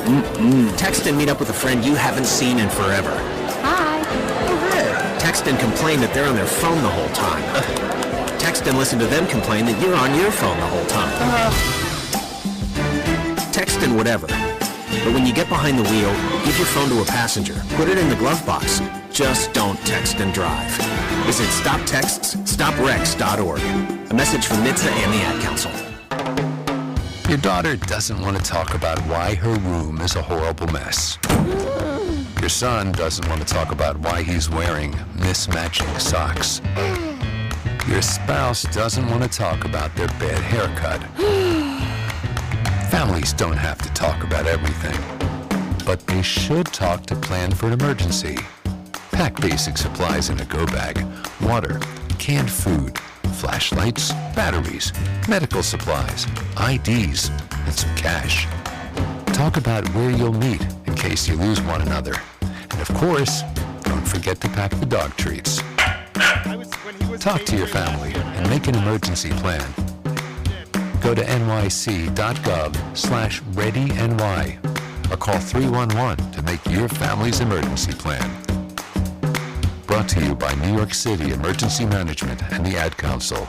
Text and meet up with a friend you haven't seen in forever. Hi. Oh, there. Text and complain that they're on their phone the whole time. Text and listen to them complain that you're on your phone the whole time. Text and whatever. But when you get behind the wheel, give your phone to a passenger. Put it in the glove box. Just don't text and drive. Visit StopTextsStopWrecks.org. A message from NHTSA and the Ad Council. Your daughter doesn't want to talk about why her room is a horrible mess. Your son doesn't want to talk about why he's wearing mismatching socks. Your spouse doesn't want to talk about their bad haircut. Families don't have to talk about everything, but they should talk to plan for an emergency. Pack basic supplies in a go bag, water, canned food, flashlights, batteries, medical supplies, IDs, and some cash. Talk about where you'll meet in case you lose one another. And of course, don't forget to pack the dog treats. Talk to your family and make an emergency plan. Go to nyc.gov/readyny or call 311 to make your family's emergency plan. Brought to you by New York City Emergency Management and the Ad Council.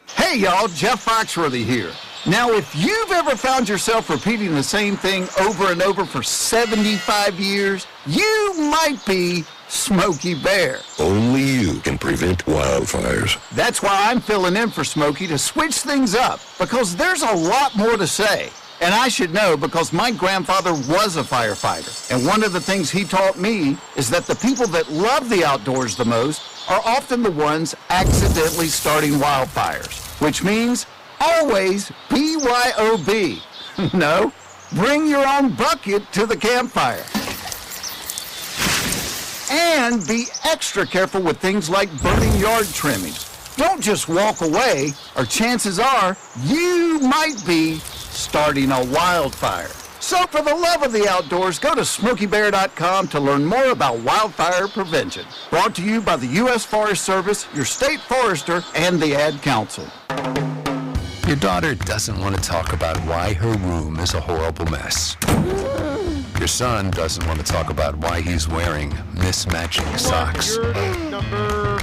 Hey y'all, Jeff Foxworthy here. Now, if you've ever found yourself repeating the same thing over and over for 75 years, you might be Smokey Bear. Only you can prevent wildfires. That's why I'm filling in for Smokey to switch things up, because there's a lot more to say. And I should know because my grandfather was a firefighter. And one of the things he taught me is that the people that love the outdoors the most are often the ones accidentally starting wildfires, which means always BYOB. No, bring your own bucket to the campfire. And be extra careful with things like burning yard trimmings. Don't just walk away, or chances are you might be starting a wildfire. So for the love of the outdoors, go to SmokeyBear.com to learn more about wildfire prevention. Brought to you by the U.S. Forest Service, your state forester, and the Ad Council. Your daughter doesn't want to talk about why her room is a horrible mess. Your son doesn't want to talk about why he's wearing mismatching socks.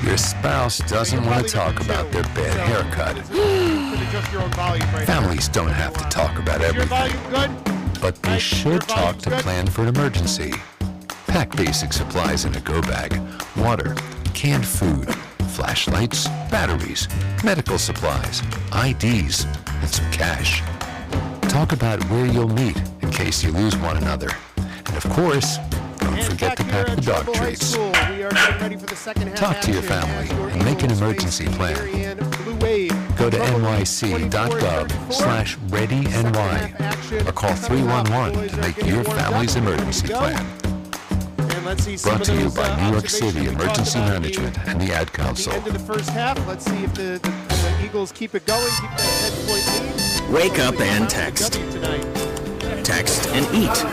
Your spouse doesn't want to talk about their bad haircut. Families don't have to talk about everything, but they should talk to plan for an emergency. Pack basic supplies in a go bag: water, canned food, flashlights, batteries, medical supplies, IDs, and some cash. Talk about where you'll meet in case you lose one another. And of course, don't forget to pack the dog treats. Talk to your family and make an emergency plan. Go to nyc.gov/readyny or call 311 to make your family's emergency plan. Brought to you by New York City Emergency Management and the Ad Council. Into the first half. Let's see if the Eagles keep it going, keep that 10-point lead. Wake up and text. Text and eat.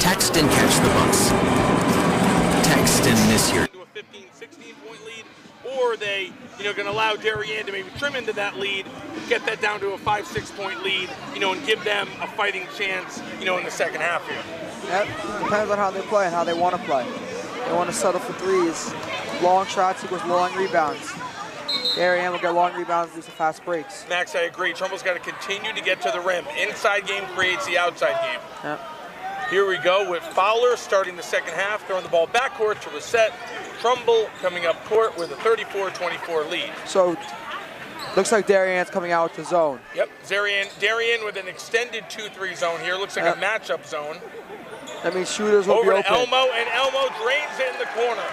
Text and catch the bus. Text and miss your... A 15-16-point lead, or they, going to allow Darien to maybe trim into that lead, get that down to a 5-6-point lead, and give them a fighting chance, in the second half here. Yep, depends on how they play and how they want to play. They want to settle for threes. Long shots equals long rebounds. Darien will get long rebounds, lose the fast breaks. Max, I agree. Trumbull's got to continue to get to the rim. Inside game creates the outside game. Yep. Here we go with Fowler starting the second half, throwing the ball backcourt to reset. Trumbull coming up court with a 34-24 lead. So, looks like Darien's coming out with the zone. Yep, Darien with an extended 2-3 zone here. Looks like a matchup zone. That means shooters will be open. Over to Elmo, and Elmo drains it in the corner.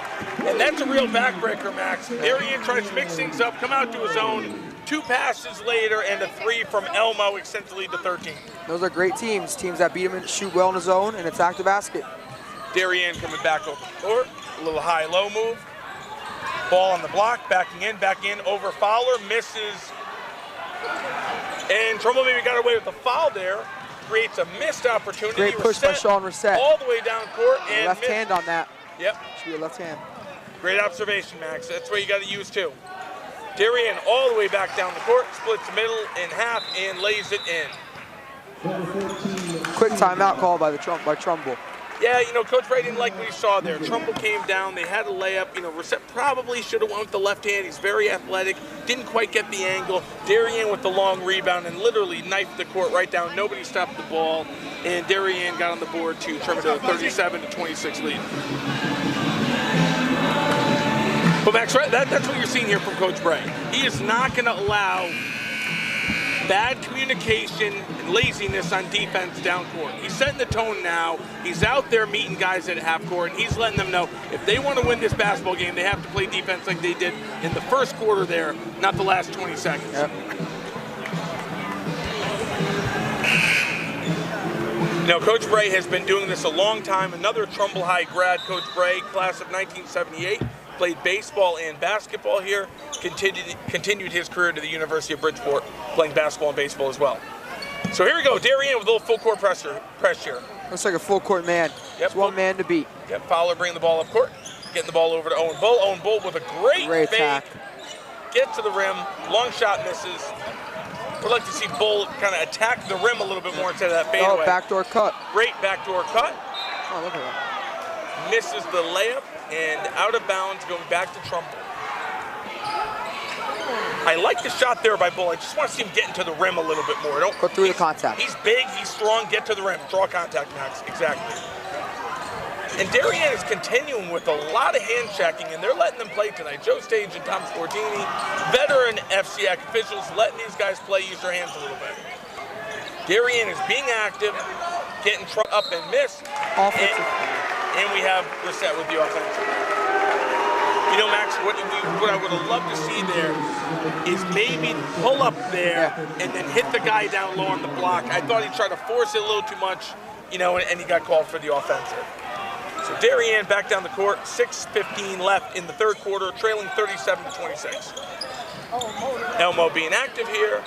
And that's a real backbreaker, Max. Darien tries to mix things up, come out to his own. 2 passes later, and a 3 from Elmo extends the lead to 13. Those are great teams that beat him and shoot well in the zone and attack the basket. Darien coming back over the court. A little high-low move. Ball on the block, back in, over Fowler, misses. And Trumbull maybe got away with the foul there. Creates a missed opportunity. Great push by Sean Reset. All the way down court. And left hand on that. Yep. Should be a left hand. Great observation, Max. That's what you got to use too. Darien all the way back down the court, splits the middle in half and lays it in. Quick timeout call by Trumbull. Yeah, Coach Bray didn't like what he saw there. Trumbull came down, they had a layup. Reset probably should have went with the left hand. He's very athletic, didn't quite get the angle. Darien with the long rebound and literally knifed the court right down. Nobody stopped the ball, and Darien got on the board to trim it to a 37-26 lead. But Max, that's what you're seeing here from Coach Bray. He is not going to allow bad communication and laziness on defense down court. He's setting the tone now. He's out there meeting guys at half court, and he's letting them know if they want to win this basketball game, they have to play defense like they did in the first quarter there, not the last 20 seconds. Yep. Coach Bray has been doing this a long time. Another Trumbull High grad, Coach Bray, class of 1978. played baseball and basketball here, continued his career to the University of Bridgeport, playing basketball and baseball as well. So here we go, Darien with a little full court press here. Looks like a full court man. Yep. It's one man to beat. Yep, Fowler bringing the ball up court, getting the ball over to Owen Bull. Owen Bull with a great fade, attack. Gets to the rim, long shot misses. We'd like to see Bull kind of attack the rim a little bit more instead of that fadeaway. Oh, backdoor cut. Great backdoor cut. Oh, look at that. Misses the layup and out of bounds, going back to Trumbull. I like the shot there by Bull. I just want to see him get into the rim a little bit more. Don't go through the contact. He's big, he's strong, get to the rim. Draw contact, Max. Exactly. And Darien is continuing with a lot of hand checking, and they're letting them play tonight. Joe Stage and Tom Sportini, veteran FCAC officials, letting these guys play, use their hands a little bit. Darien is being active, getting up and miss. Offensive. And we have Brissett with the offensive. You know, Max, what I would have loved to see there is maybe pull up there and then hit the guy down low on the block. I thought he tried to force it a little too much, you know, and he got called for the offensive. So Darien back down the court, 6:15 left in the third quarter, trailing 37-26. Elmo being active here,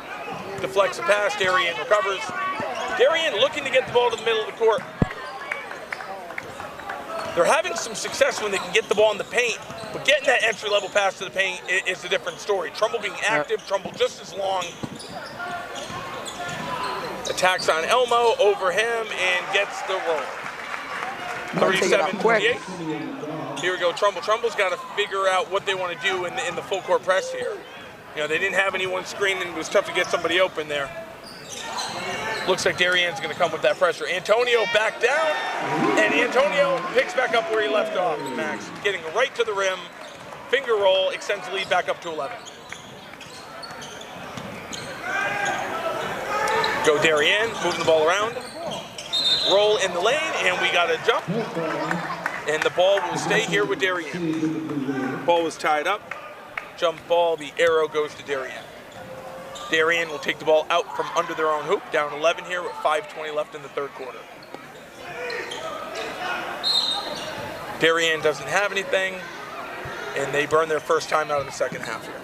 deflects a pass, Darien recovers. Darien looking to get the ball to the middle of the court. They're having some success when they can get the ball in the paint, but getting that entry-level pass to the paint is a different story. Trumbull being active, Trumbull just as long. Attacks on Elmo, over him, and gets the roll. 37-28. Here we go, Trumbull. Trumbull's got to figure out what they want to do in the full court press here. You know, they didn't have anyone screening. It was tough to get somebody open there. Looks like Darien's going to come with that pressure. Antonio back down, and Antonio picks back up where he left off, Max. Getting right to the rim, finger roll, extends the lead back up to 11. Go Darien, moving the ball around. Roll in the lane, and we got a jump. And the ball will stay here with Darien. Ball was tied up. Jump ball, the arrow goes to Darien. Darien will take the ball out from under their own hoop, down 11 here with 5:20 left in the third quarter. Darien doesn't have anything, and they burn their first time out of the second half here.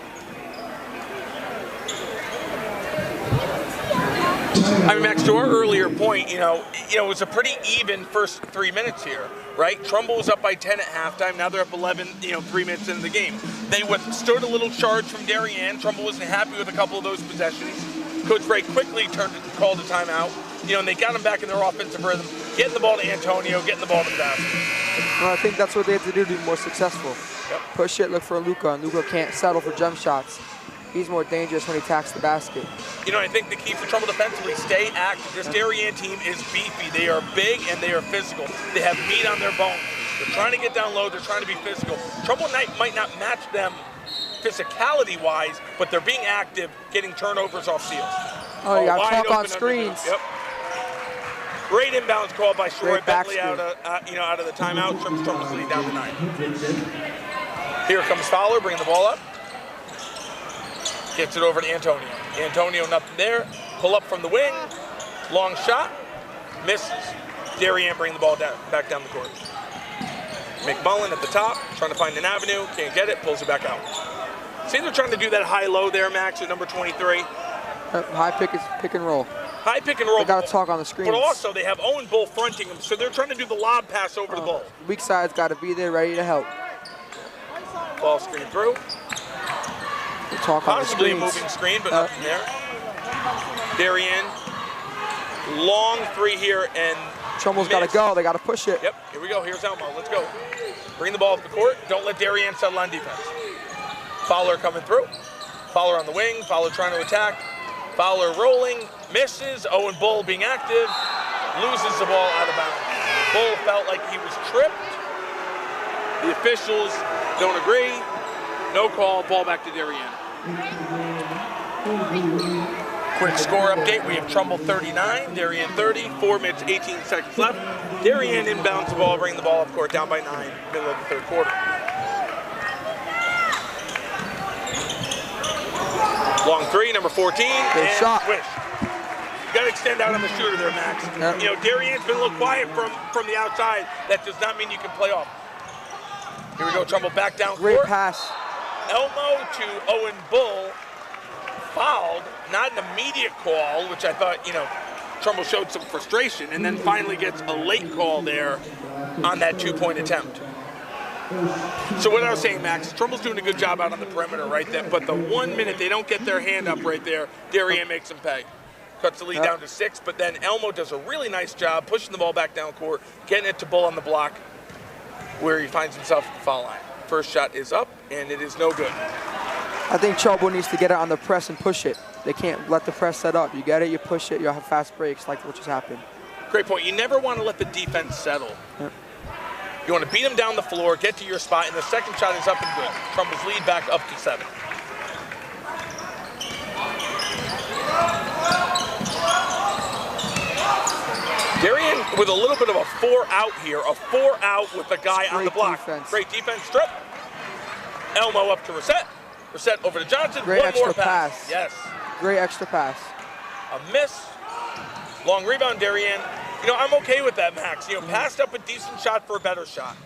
I mean, Max, to our earlier point, you know, it was a pretty even first 3 minutes here, right? Trumbull was up by 10 at halftime. Now they're up 11, 3 minutes into the game. They withstood a little charge from Darien. Trumbull wasn't happy with a couple of those possessions. Coach Ray quickly called a timeout, and they got him back in their offensive rhythm, getting the ball to Antonio, getting the ball to the basket. Well, I think that's what they have to do to be more successful. Yep. Push it, look for Luka, and Luka can't settle for jump shots. He's more dangerous when he attacks the basket. I think the key for Trumbull defensively, stay active. This Darien team is beefy. They are big and they are physical. They have meat on their bones. They're trying to get down low. They're trying to be physical. Trumbull might not match them physicality-wise, but they're being active, getting turnovers off steals. Oh, you got to talk on screens. Yep. Great inbounds call by Shroy Bentley out of the timeout. Trumbull's lead down to 9. Here comes Fowler, bringing the ball up. Gets it over to Antonio. Antonio, nothing there. Pull up from the wing. Long shot. Misses. Darien bring the ball back down the court. McMullen at the top, trying to find an avenue. Can't get it. Pulls it back out. See, they're trying to do that high-low there, Max, at number 23. High pick and roll. High pick and roll. They got to talk on the screens. But also, they have Owen Bull fronting them, so they're trying to do the lob pass over the ball. Weak side's got to be there, ready to help. Ball screen through. Possibly a moving screen, but nothing there. Darien, long three here, and Trumbull's got to go. They got to push it. Yep, here we go. Here's Elmo. Let's go. Bring the ball up the court. Don't let Darien settle on defense. Fowler coming through. Fowler on the wing. Fowler trying to attack. Fowler rolling. Misses. Owen Bull being active. Loses the ball out of bounds. Bull felt like he was tripped. The officials don't agree. No call. Ball back to Darien. Quick score update. We have Trumbull 39, Darien 30, 4 minutes, 18 seconds left. Darien inbounds the ball, bring the ball up court, down by 9, middle of the third quarter. Long three, number 14, good shot. Swish. You got to extend out on the shooter there, Max. Yep. Darien's been a little quiet from the outside. That does not mean you can play off. Here we go, Trumbull back down Great court. pass. Elmo to Owen Bull. Fouled, not an immediate call, which I thought, you know, Trumbull showed some frustration, and then finally gets a late call there on that 2-point attempt. So what I was saying, Max, Trumbull's doing a good job out on the perimeter right there, but the 1 minute they don't get their hand up right there, Darien makes them pay. Cuts the lead down to 6, but then Elmo does a really nice job pushing the ball back down court, getting it to Bull on the block, where he finds himself at the foul line. First shot is up, and it is no good. I think Trumbull needs to get it on the press and push it. They can't let the press set up. You get it, you push it, you have fast breaks like what just happened. Great point. You never want to let the defense settle. Yep. You want to beat them down the floor, get to your spot, and the second shot is up and good. Trumbull's lead back up to 7. Darien with a little bit of a 4-out here, a 4-out with the guy on the block. Defense. Great defense, strip. Elmo up to Reset. Reset over to Johnson. Great One more extra pass. Yes. Great extra pass. A miss. Long rebound, Darien. You know, I'm okay with that, Max. You know, passed up a decent shot for a better shot.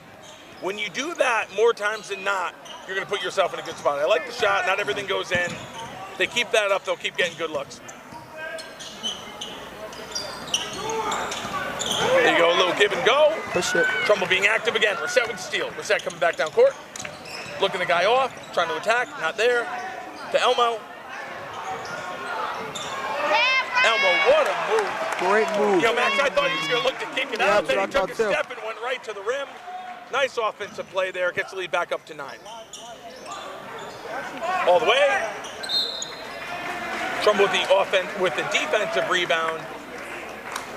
When you do that more times than not, you're going to put yourself in a good spot. I like the shot. Not everything goes in. If they keep that up, they'll keep getting good looks. There you go, a little give and go. Push it. Trumbull being active again. Reset with the steal. Reset coming back down court. Looking the guy off, trying to attack, not there. To Elmo. Elmo, what a move. Great move. You know, Max, I thought he was going to look to kick it out. Then he took a step and went right to the rim. Nice offensive play there. Gets the lead back up to 9. All the way. Trumbull with the defensive rebound.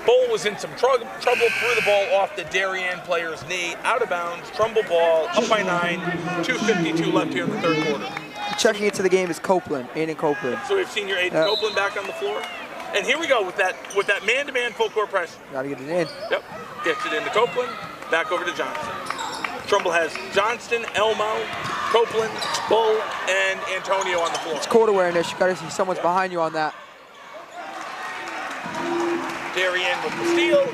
Bull was in some trouble, threw the ball off the Darien player's knee, out of bounds. Trumbull ball, up by 9, 2:52 left here in the third quarter. Checking into the game is Copeland, Aiden Copeland. So we've seen your Aiden Copeland back on the floor. And here we go with that man-to-man full court press. Gotta get it in. Yep, gets it into Copeland, back over to Johnson. Trumbull has Johnston, Elmo, Copeland, Bull, and Antonio on the floor. It's court awareness, you gotta see someone's behind you on that. Darien with the steal,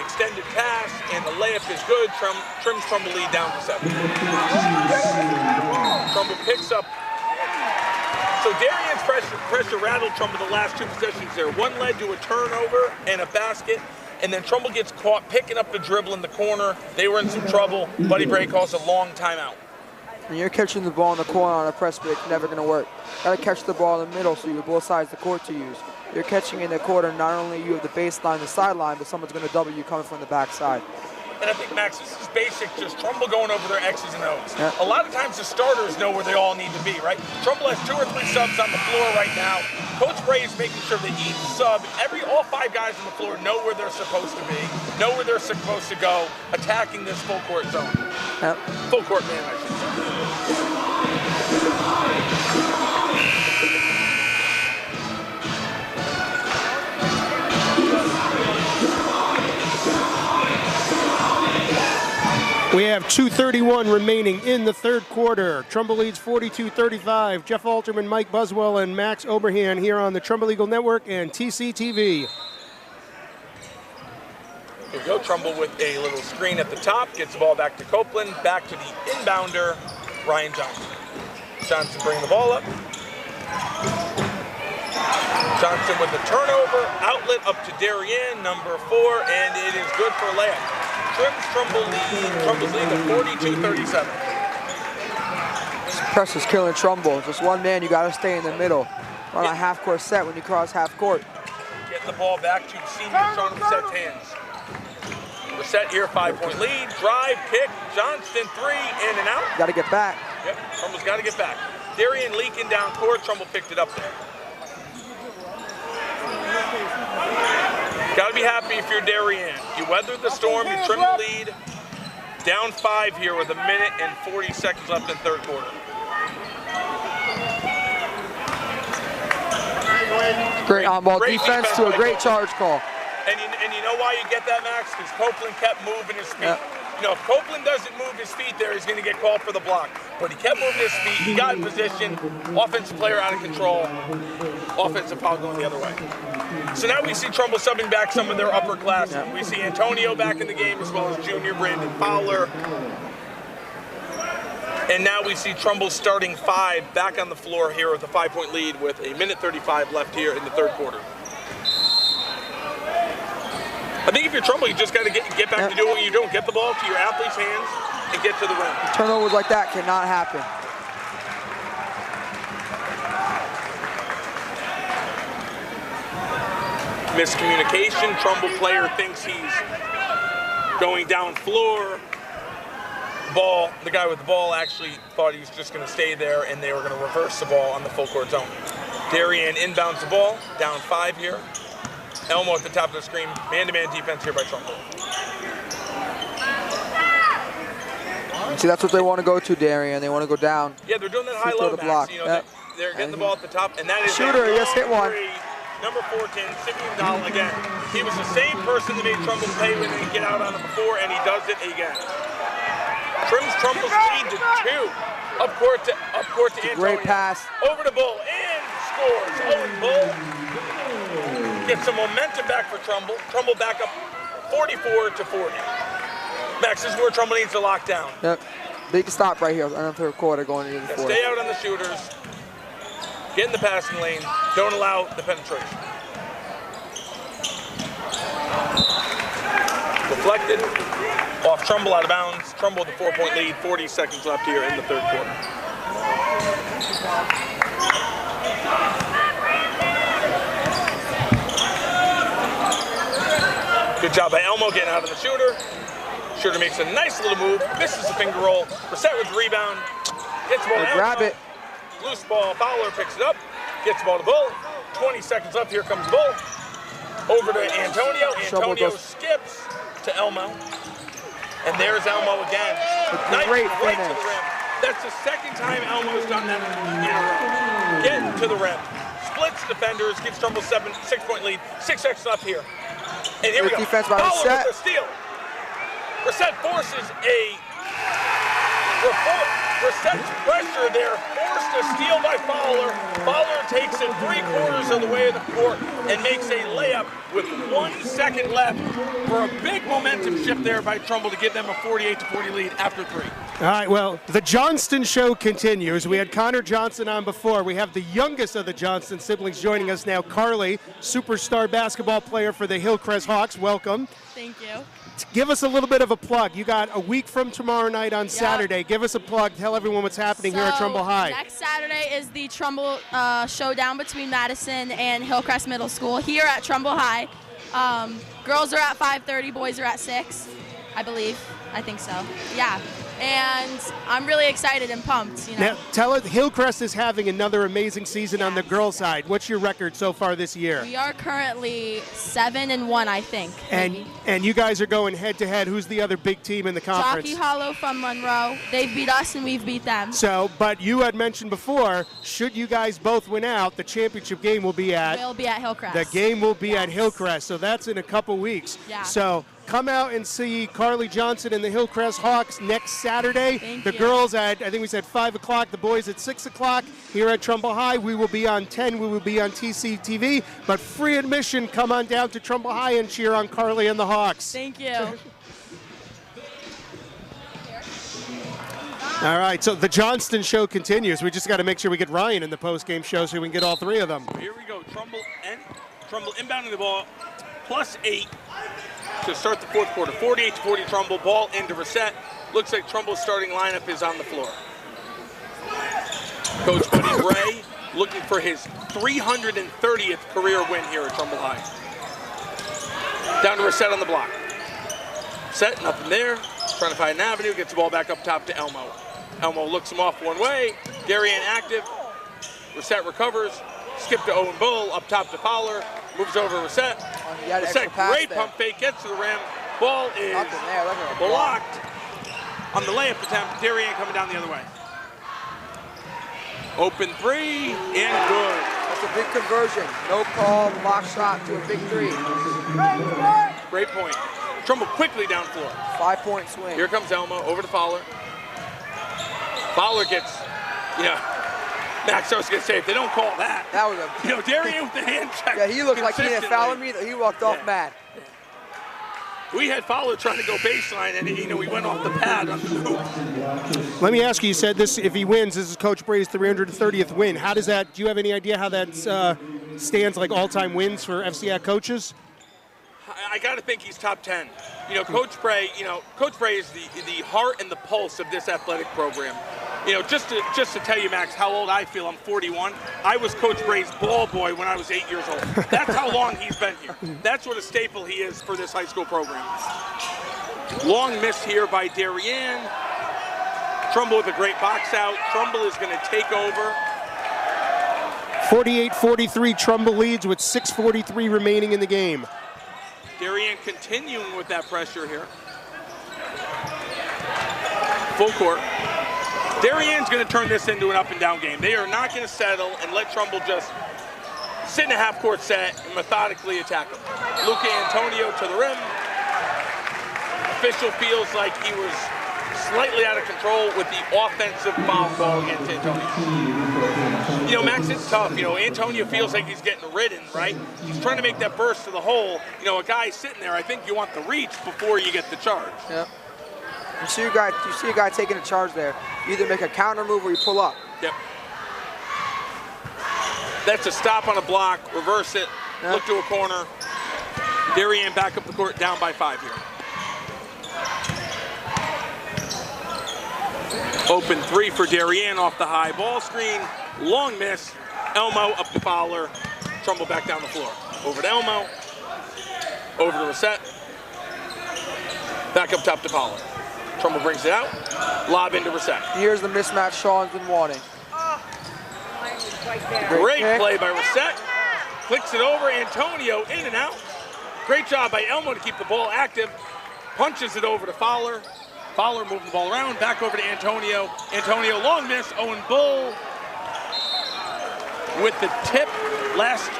extended pass, and the layup is good. Trims Trumbull lead down to 7. Trumbull picks up. So Darien's pressure rattled Trumbull the last 2 possessions there. One led to a turnover and a basket, and then Trumbull gets caught picking up the dribble in the corner. They were in some trouble. Buddy Bray calls a long timeout. When you're catching the ball in the corner on a press break, it's never gonna work. Gotta catch the ball in the middle so you have both sides of the court to use. You're catching in the quarter, not only you have the baseline, the sideline, but someone's going to double you coming from the backside. And I think, Max, this is basic, just Trumbull going over their X's and O's. Yeah. A lot of times the starters know where they all need to be, right? Trumbull has 2 or 3 subs on the floor right now. Coach Bray is making sure that each sub, all 5 guys on the floor know where they're supposed to be, know where they're supposed to go, attacking this full court zone. Yep. Full court man, I should say. We have 2:31 remaining in the third quarter. Trumbull leads 42-35. Jeff Alterman, Mike Buswell, and Max Oberhan here on the Trumbull Eagle Network and TCTV. Here we go, Trumbull with a little screen at the top, gets the ball back to Copeland, back to the inbounder, Ryan Johnson. Johnson bringing the ball up. Johnson with the turnover, outlet up to Darien, number 4, and it is good for a layup. Trims Trumble's lead at 42-37. This press is killing Trumbull. Just one man, you gotta stay in the middle. Run a half-court set when you cross half-court. Get the ball back to senior Sean Reset's hands. Reset here, 5-point lead, drive, kick, Johnston 3, in and out. Gotta get back. Yep, Trumbull's gotta get back. Darien leaking down court, Trumbull picked it up there. Gotta be happy if you're Darien. You weathered the storm, you trim the lead. Down 5 here with 1 minute and 40 seconds left in third quarter. Great on-ball defense to a great charge call. And you know why you get that, Max? Because Copeland kept moving his feet. Yep. You know, if Copeland doesn't move his feet there, he's going to get called for the block. But he kept moving his feet. He got in position. Offensive player out of control. Offensive foul going the other way. So now we see Trumbull subbing back some of their upperclassmen. Yep. We see Antonio back in the game as well as junior Brandon Fowler. And now we see Trumbull starting 5 back on the floor here with a 5-point lead with a minute 35 left here in the third quarter. I think if you're Trumbull, you just got to get back to doing what you're doing. Get the ball to your athlete's hands and get to the rim. Turnovers like that cannot happen. Miscommunication. Trumbull player thinks he's going down floor. Ball, the guy with the ball actually thought he was just going to stay there, and they were going to reverse the ball on the full court zone. Darien inbounds the ball, down 5 here. Elmo at the top of the screen, man-to-man defense here by Trumbull. See, that's what they want to go to, Darien. They want to go down. Yeah, they're doing that high-low, Max. Block. You know, they're getting the ball at the top, and that is shooter. Yes, hit one. Number 14, Simeon Dahl again. He was the same person that made Trumbull pay when they get out on him before, and he does it again. Trims Trumbull's lead to 2. Up court to Antonio. Great pass. Over to Bull and scores. Owen Bull gets some momentum back for Trumbull. Trumbull back up 44-40. Max, this is where Trumbull needs to lock down. Yep. Big stop right here on the third quarter going into the fourth. Stay out on the shooters. Get in the passing lane. Don't allow the penetration. Deflected. Off Trumbull, out of bounds. Trumbull with a 4-point lead. 40 seconds left here in the third quarter. Good job by Elmo getting out of the shooter. Shooter makes a nice little move. Misses the finger roll. Brissett with the rebound. Gets the ball to grab it. Loose ball. Fowler picks it up. Gets the ball to Bull. 20 seconds left. Here comes Bull. Over to Antonio. Antonio skips to Elmo. And there's Elmo again. Nice great right finish. to the rim. That's the second time Elmo's done that in a row. Getting to the rim. Splits defenders. Gives Trumbull 6-point lead. 6 seconds left here. And here we go. Defense by Fowler Brissett. with the steal. Brissett forces Brissett's pressure there, forced a steal by Fowler. Fowler takes it 3/4 of the way of the court and makes a layup with 1 second left for a big momentum shift there by Trumbull to give them a 48-40 lead after 3. All right, well, the Johnston show continues. We had Connor Johnson on before. We have the youngest of the Johnston siblings joining us now, Carly, superstar basketball player for the Hillcrest Hawks. Welcome. Thank you. Give us a little bit of a plug. You got a week from tomorrow night on Saturday. Give us a plug. Tell everyone what's happening here at Trumbull High. Next Saturday is the Trumbull showdown between Madison and Hillcrest Middle School here at Trumbull High. Girls are at 5:30, boys are at 6, I believe. I think so. Yeah. And I'm really excited and pumped. You know? Now, tell us, Hillcrest is having another amazing season on the girls' side. What's your record so far this year? We are currently 7-1, I think. And you guys are going head-to-head. Who's the other big team in the conference? Jockey Hollow from Monroe. They've beat us and we've beat them. So, but you had mentioned before, should you guys both win out, the championship game will be at? We'll be at Hillcrest. The game will be at Hillcrest, so that's in a couple weeks. Yeah. So come out and see Carly Johnson and the Hillcrest Hawks next Saturday. Thank the you. girls at, I think we said 5 o'clock, the boys at 6 o'clock here at Trumbull High. We will be on 10, we will be on TCTV, but free admission, come on down to Trumbull High and cheer on Carly and the Hawks. Thank you. All right, so the Johnston show continues. We just got to make sure we get Ryan in the post-game show so we can get all 3 of them. Here we go. Trumbull inbounding the ball, +8 to start the fourth quarter. 48-40 Trumbull. Ball into Brissett. Looks like Trumbull's starting lineup is on the floor. Coach Buddy Gray looking for his 330th career win here at Trumbull High. Down to Brissett on the block. Brissett, nothing there. Trying to find an avenue. Gets the ball back up top to Elmo. Elmo looks him off one way. Darien active. Brissett recovers. Skip to Owen Bull. Up top to Fowler. Moves over to Brissett. Brissett, great pump fake. Gets to the rim. Ball is blocked on the layup attempt. Darien coming down the other way. Open 3 and good. That's a big conversion. No call, block shot to a big 3. Great point. Trumbull quickly down floor. 5-point swing. Here comes Elmo over to Fowler. Fowler gets, Max, I was going to say, if they don't call that. That was a... Darien with the hand check. Yeah, he looked like he didn't foul me. He walked off mad. We had Fowler trying to go baseline, and he went off the pad on the hoop. Let me ask you said this, if he wins, this is Coach Bray's 330th win. How does that, do you have any idea how that stands like all-time wins for FCAC coaches? I got to think he's top 10. Coach Bray is the heart and the pulse of this athletic program. Just to tell you, Max, how old I feel, I'm 41. I was Coach Bray's ball boy when I was 8 years old. That's how long he's been here. That's what a staple he is for this high school program. Long miss here by Darien. Trumbull with a great box out. Trumbull is going to take over. 48-43, Trumbull leads with 6:43 remaining in the game. Darien continuing with that pressure here. Full court. Darien's going to turn this into an up and down game. They are not going to settle and let Trumbull just sit in a half court set and methodically attack them. Luca Antonio to the rim. Official feels like he was slightly out of control with the offensive foul call against Antonio. Max, it's tough. Antonio feels like he's getting ridden, right? He's trying to make that burst to the hole. A guy sitting there, I think you want the reach before you get the charge. Yep. You see a guy taking a charge there. You either make a counter move or you pull up. Yep. That's a stop on a block, reverse it, look to a corner. Darien back up the court, down by 5 here. Open 3 for Darien off the high ball screen. Long miss. Elmo up to Fowler. Trumbull back down the floor. Over to Elmo. Over to Reset. Back up top to Fowler. Trumbull brings it out. Lob into Reset. Here's the mismatch Sean's been wanting. Great play by Reset. Clicks it over. Antonio in and out. Great job by Elmo to keep the ball active. Punches it over to Fowler. Fowler moving the ball around. Back over to Antonio. Antonio long miss. Owen Bull with the tip. Last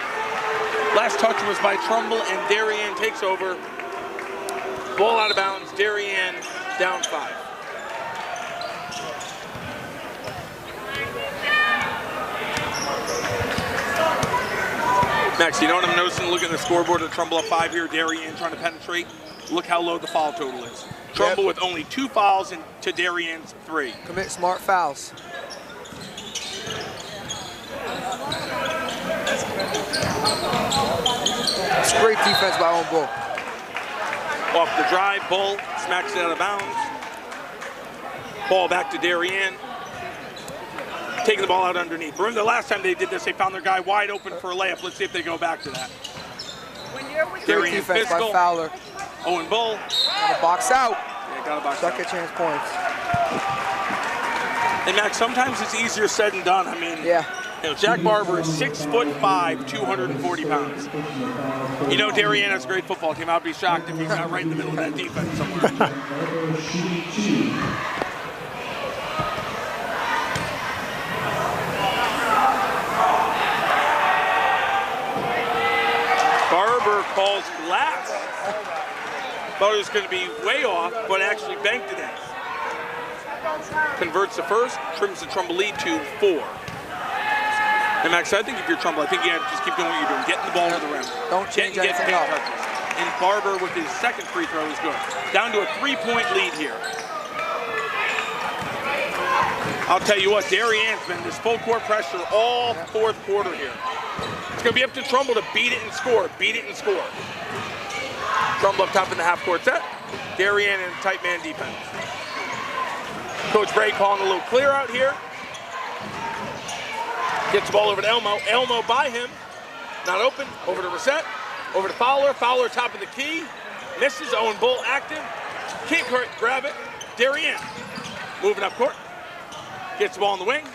touch was by Trumbull, and Darien takes over. Ball out of bounds. Darien down 5. Max, you know what I'm noticing? Look at the scoreboard of Trumbull up 5 here. Darien trying to penetrate. Look how low the foul total is. Trumbull with only 2 fouls to Darien's 3. Commit smart fouls. It's great defense by Owen Bull. Off the drive, Bull smacks it out of bounds. Ball back to Darien. Taking the ball out underneath. Remember the last time they did this, they found their guy wide open for a layup. Let's see if they go back to that. Great defense by Fowler. Owen Bull. Got a box out. Yeah, got a box out. Second chance points. And Max, sometimes it's easier said than done. I mean, Jack Barber is 6'5", 240 pounds. Darien has a great football team. I'd be shocked if he's not right in the middle of that defense somewhere. Barber calls glass. Thought it was going to be way off, but actually banked it in. Converts the first, trims the Trumbull lead to 4. And Max, I think if you're Trumbull, I think you have to just keep doing what you're doing, getting the ball to the rim. Don't change anything up. And Barber with his second free throw is good. Down to a 3-point lead here. I'll tell you what, Darien's been this full court pressure all fourth quarter here. It's going to be up to Trumbull to beat it and score, Trumbull up top in the half court set. Darien in tight man defense. Coach Bray calling a little clear out here. Gets the ball over to Elmo. Elmo by him. Not open. Over to Reset. Over to Fowler. Fowler top of the key. Misses. Owen Bull active. Can't grab it. Darien moving up court. Gets the ball in the wing.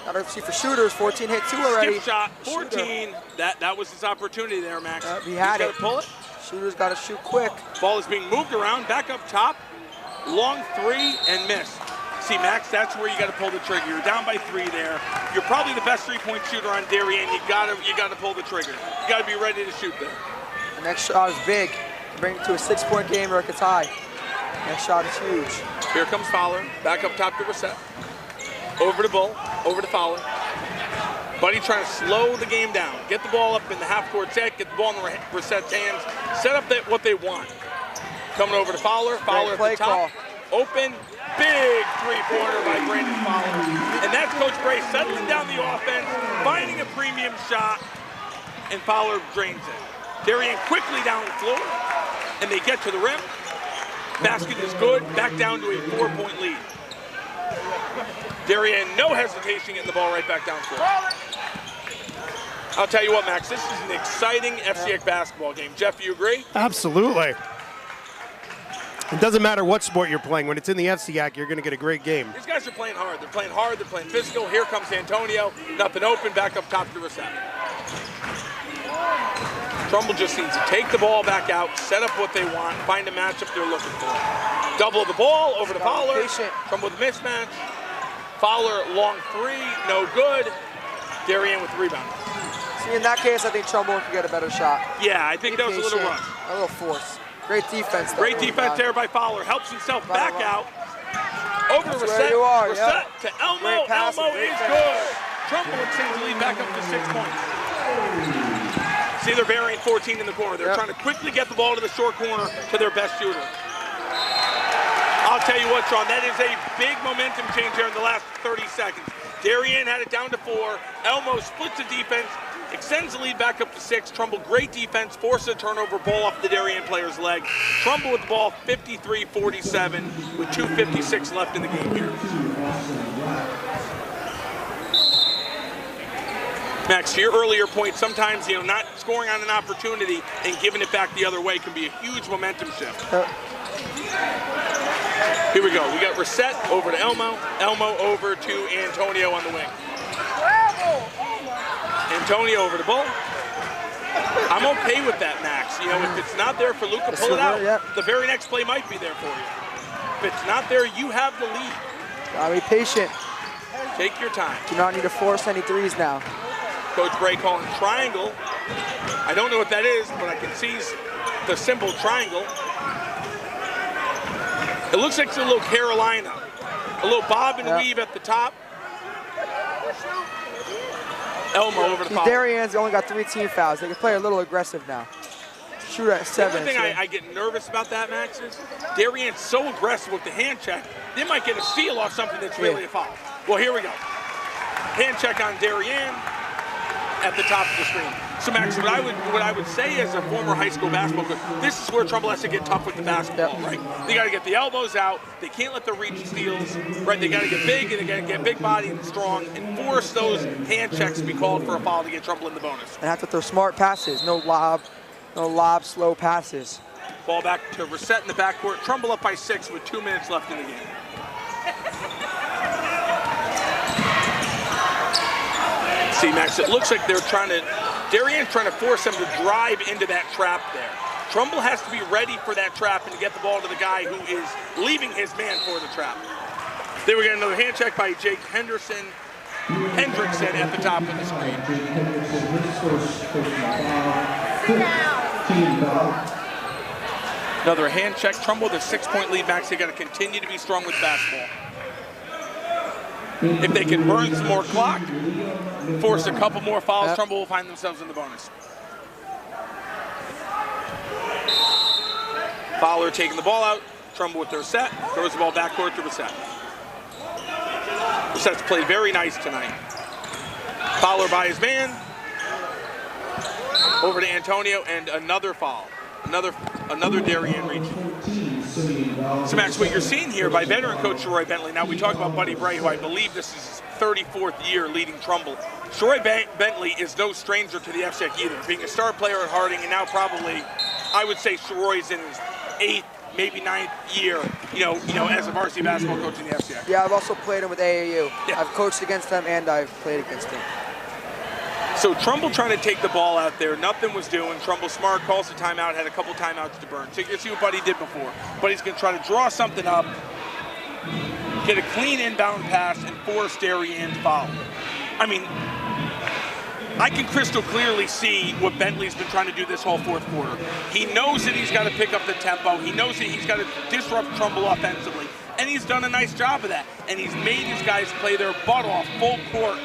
Got to see for shooters. 14 hit 2 already. Skip shot. 14. That was his opportunity there, Max. He had it. Pull it. Shooters got to shoot quick. Ball is being moved around. Back up top. Long 3 and miss. See, Max, that's where you got to pull the trigger. You're down by 3 there. You're probably the best 3-point shooter on Darien. You got to pull the trigger. You got to be ready to shoot there. The next shot is big. Bring it to a 6-point game or it gets high. Next shot is huge. Here comes Fowler. Back up top to Reset. Over to Bull. Over to Fowler. Buddy trying to slow the game down. Get the ball up in the half-court set. Get the ball in the Reset's hands. Set up what they want. Coming over to Fowler. Fowler at the top. Open. Big three-pointer by Brandon Fowler. And that's Coach Bray settling down the offense, finding a premium shot, and Fowler drains it. Darien quickly down the floor, and they get to the rim. Basket is good, back down to a 4-point lead. Darien, no hesitation, getting the ball right back down the floor. I'll tell you what, Max, this is an exciting FCX basketball game. Jeff, you agree? Absolutely. It doesn't matter what sport you're playing. When it's in the FCAC, you're going to get a great game. These guys are playing hard. They're playing hard. They're playing physical. Here comes Antonio. Nothing open. Back up top to reset. Trumbull just needs to take the ball back out, set up what they want, find a matchup they're looking for. Double the ball over to Fowler. Trumbull with a mismatch. Fowler long three, no good. Darien with the rebound. See, in that case, I think Trumbull can get a better shot. Yeah, I think that was a little rough. A little force. Great defense. Great defense there by Fowler. Helps himself back out. Over to Reset. Reset to Elmo. Elmo is good. Trumbull extends the lead back up to 6 points. See, they're varying 14 in the corner. They're trying to quickly get the ball to the short corner to their best shooter. I'll tell you what, Sean, that is a big momentum change there in the last 30 seconds. Darien had it down to 4. Elmo splits the defense, extends the lead back up to 6. Trumbull, great defense, forces a turnover, ball off the Darien player's leg. Trumbull with the ball, 53-47, with 2:56 left in the game here. Max, to your earlier point, sometimes, not scoring on an opportunity and giving it back the other way can be a huge momentum shift. Here we go. We got Reset over to Elmo. Elmo over to Antonio on the wing. Antonio over to Bull. I'm okay with that, Max. If it's not there for Luca, pull it out. The very next play might be there for you. If it's not there, you have the lead. Gotta be patient. Take your time. Do not need to force any threes now. Coach Bray calling triangle. I don't know what that is, but I can see the symbol triangle. It looks like it's a little Carolina. A little bob and weave at the top. Elmo over the top. Darien's only got 3 team fouls. They can play a little aggressive now. Shoot at 7. The only thing I get nervous about that, Max, is Darien's so aggressive with the hand check, they might get a steal off something that's really a foul. Well, here we go. Hand check on Darien at the top of the screen. So, Max, what I would say as a former high school basketball coach, this is where Trumbull has to get tough with the basketball, right? They got to get the elbows out. They can't let them reach steals, right? They got to get big, and they got to get big body and strong, and force those hand checks to be called for a foul to get Trumbull in the bonus. And have to throw smart passes. No lob, slow passes. Ball back to Reset in the backcourt. Trumbull up by 6 with 2 minutes left in the game. See, Max, it looks like Darien's trying to force him to drive into that trap there. Trumbull has to be ready for that trap and to get the ball to the guy who is leaving his man for the trap. Then we get another hand check by Jake Hendrickson at the top of the screen. Another hand check. Trumbull with a 6-point lead, Max. They got to continue to be strong with basketball. If they can burn some more clock, force a couple more fouls, Trumbull will find themselves in the bonus. Fowler taking the ball out. Trumbull with their set. Throws the ball backcourt to Reset. Reset's played very nice tonight. Fowler by his man. Over to Antonio, and another foul. Another Darien reaching. So, Max, what you're seeing here by veteran coach Roy Bentley, now we talk about Buddy Bray, who I believe this is his 34th year leading Trumbull. Roy Bentley is no stranger to the FCX either, being a star player at Harding, and now probably, I would say Roy's in his 8th, maybe 9th year, as a varsity basketball coach in the FCX. Yeah, I've also played him with AAU. Yeah. I've coached against them and I've played against him. So Trumbull trying to take the ball out there. Nothing was doing. Trumbull smart, calls the timeout, had a couple timeouts to burn. So you can see what Buddy did before. Buddy's going to try to draw something up, get a clean inbound pass, and force Darien to foul. I mean, I can crystal clearly see what Bentley's been trying to do this whole fourth quarter. He knows that he's got to pick up the tempo. He knows that he's got to disrupt Trumbull offensively. And he's done a nice job of that. And he's made his guys play their butt off full court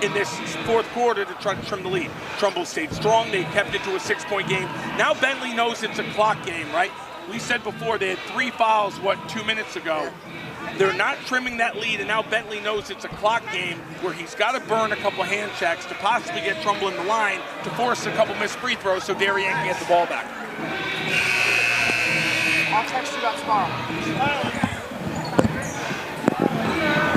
in this fourth quarter to try to trim the lead. Trumbull stayed strong. They kept it to a 6-point game. Now Bentley knows it's a clock game, right? we said before they had 3 fouls, 2 minutes ago. They're not trimming that lead, and now Bentley knows it's a clock game where he's got to burn a couple hand checks to possibly get Trumbull in the line to force a couple missed free throws so Darien can get the ball back. I'll text you that tomorrow.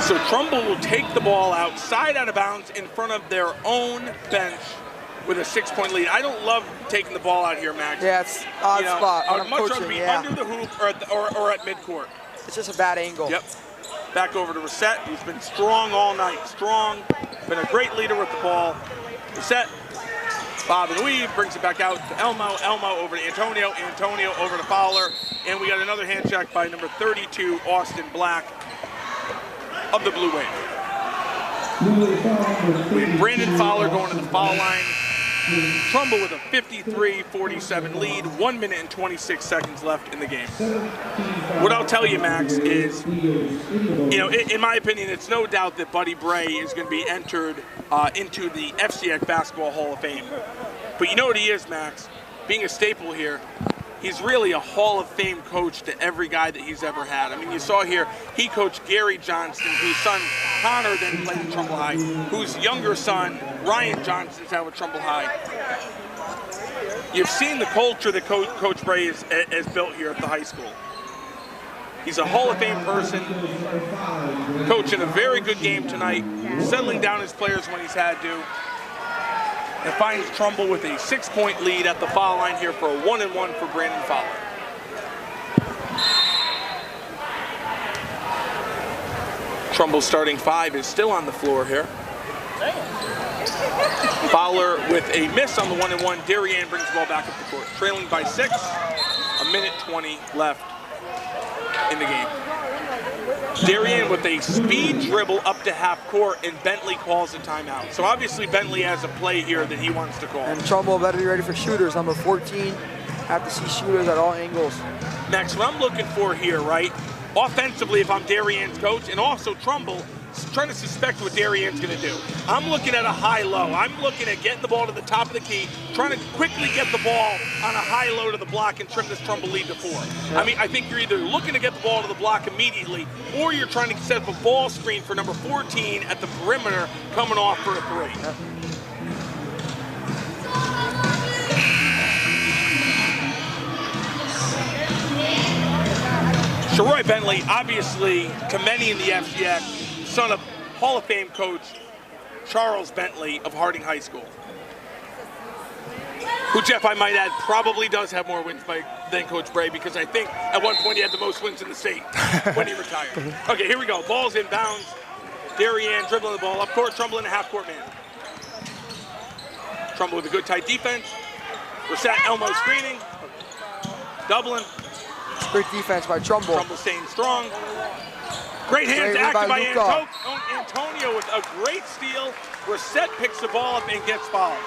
So Trumbull will take the ball outside out of bounds in front of their own bench with a 6-point lead. I don't love taking the ball out here, Max. Yeah, it's odd spot. I would much rather be under the hoop or at midcourt. It's just a bad angle. Yep. Back over to Reset, who's been strong all night. Strong, been a great leader with the ball. Reset, bob and weave, brings it back out to Elmo. Elmo over to Antonio. Antonio over to Fowler. And we got another hand check by number 32, Austin Black of the Blue Wave. We have Brandon Fowler going to the foul line. Trumbull with a 53-47 lead, 1 minute and 26 seconds left in the game. What I'll tell you, Max, is, in my opinion, it's no doubt that Buddy Bray is going to be entered into the FCX Basketball Hall of Fame. But you know what he is, Max? Being a staple here, he's really a Hall of Fame coach to every guy that he's ever had. I mean, you saw here, he coached Gary Johnston, whose son Connor then played at Trumbull High, whose younger son Ryan Johnston's out with Trumbull High. You've seen the culture that Coach Bray has built here at the high school. He's a Hall of Fame person, coaching a very good game tonight, settling down his players when he's had to, and finds Trumbull with a 6-point lead at the foul line here for a 1-and-1 for Brandon Fowler. Trumbull's starting 5 is still on the floor here. Fowler with a miss on the 1-and-1. Darien brings the ball back up the court. Trailing by 6, a minute 20 left in the game. Darien with a speed dribble up to half court, and Bentley calls a timeout. So obviously Bentley has a play here that he wants to call. And Trumbull better be ready for shooters. Number 14, have to see shooters at all angles. Next, what I'm looking for here, right? Offensively, if I'm Darien's coach, and also Trumbull, trying to suspect what Darien's going to do. I'm looking at a high-low. I'm looking at getting the ball to the top of the key, trying to quickly get the ball on a high-low to the block and trim this Trumbull lead to 4. Yep. I mean, I think you're either looking to get the ball to the block immediately, or you're trying to set up a ball screen for number 14 at the perimeter coming off for a 3. Yep. Sharoy Bentley, obviously, to many in the FCX, son of Hall of Fame coach Charles Bentley of Harding High School, who, Jeff, I might add, probably does have more wins than Coach Bray, because I think at one point he had the most wins in the state when he retired. Okay, here we go. Ball's inbounds. Darien dribbling the ball up court. Trumbull in a half-court man. Trumbull with a good tight defense. Reset, Elmo screening. Doubling. Great defense by Trumbull. Trumbull staying strong. Great hands active by Antonio with a great steal. Reset picks the ball up and gets fouled.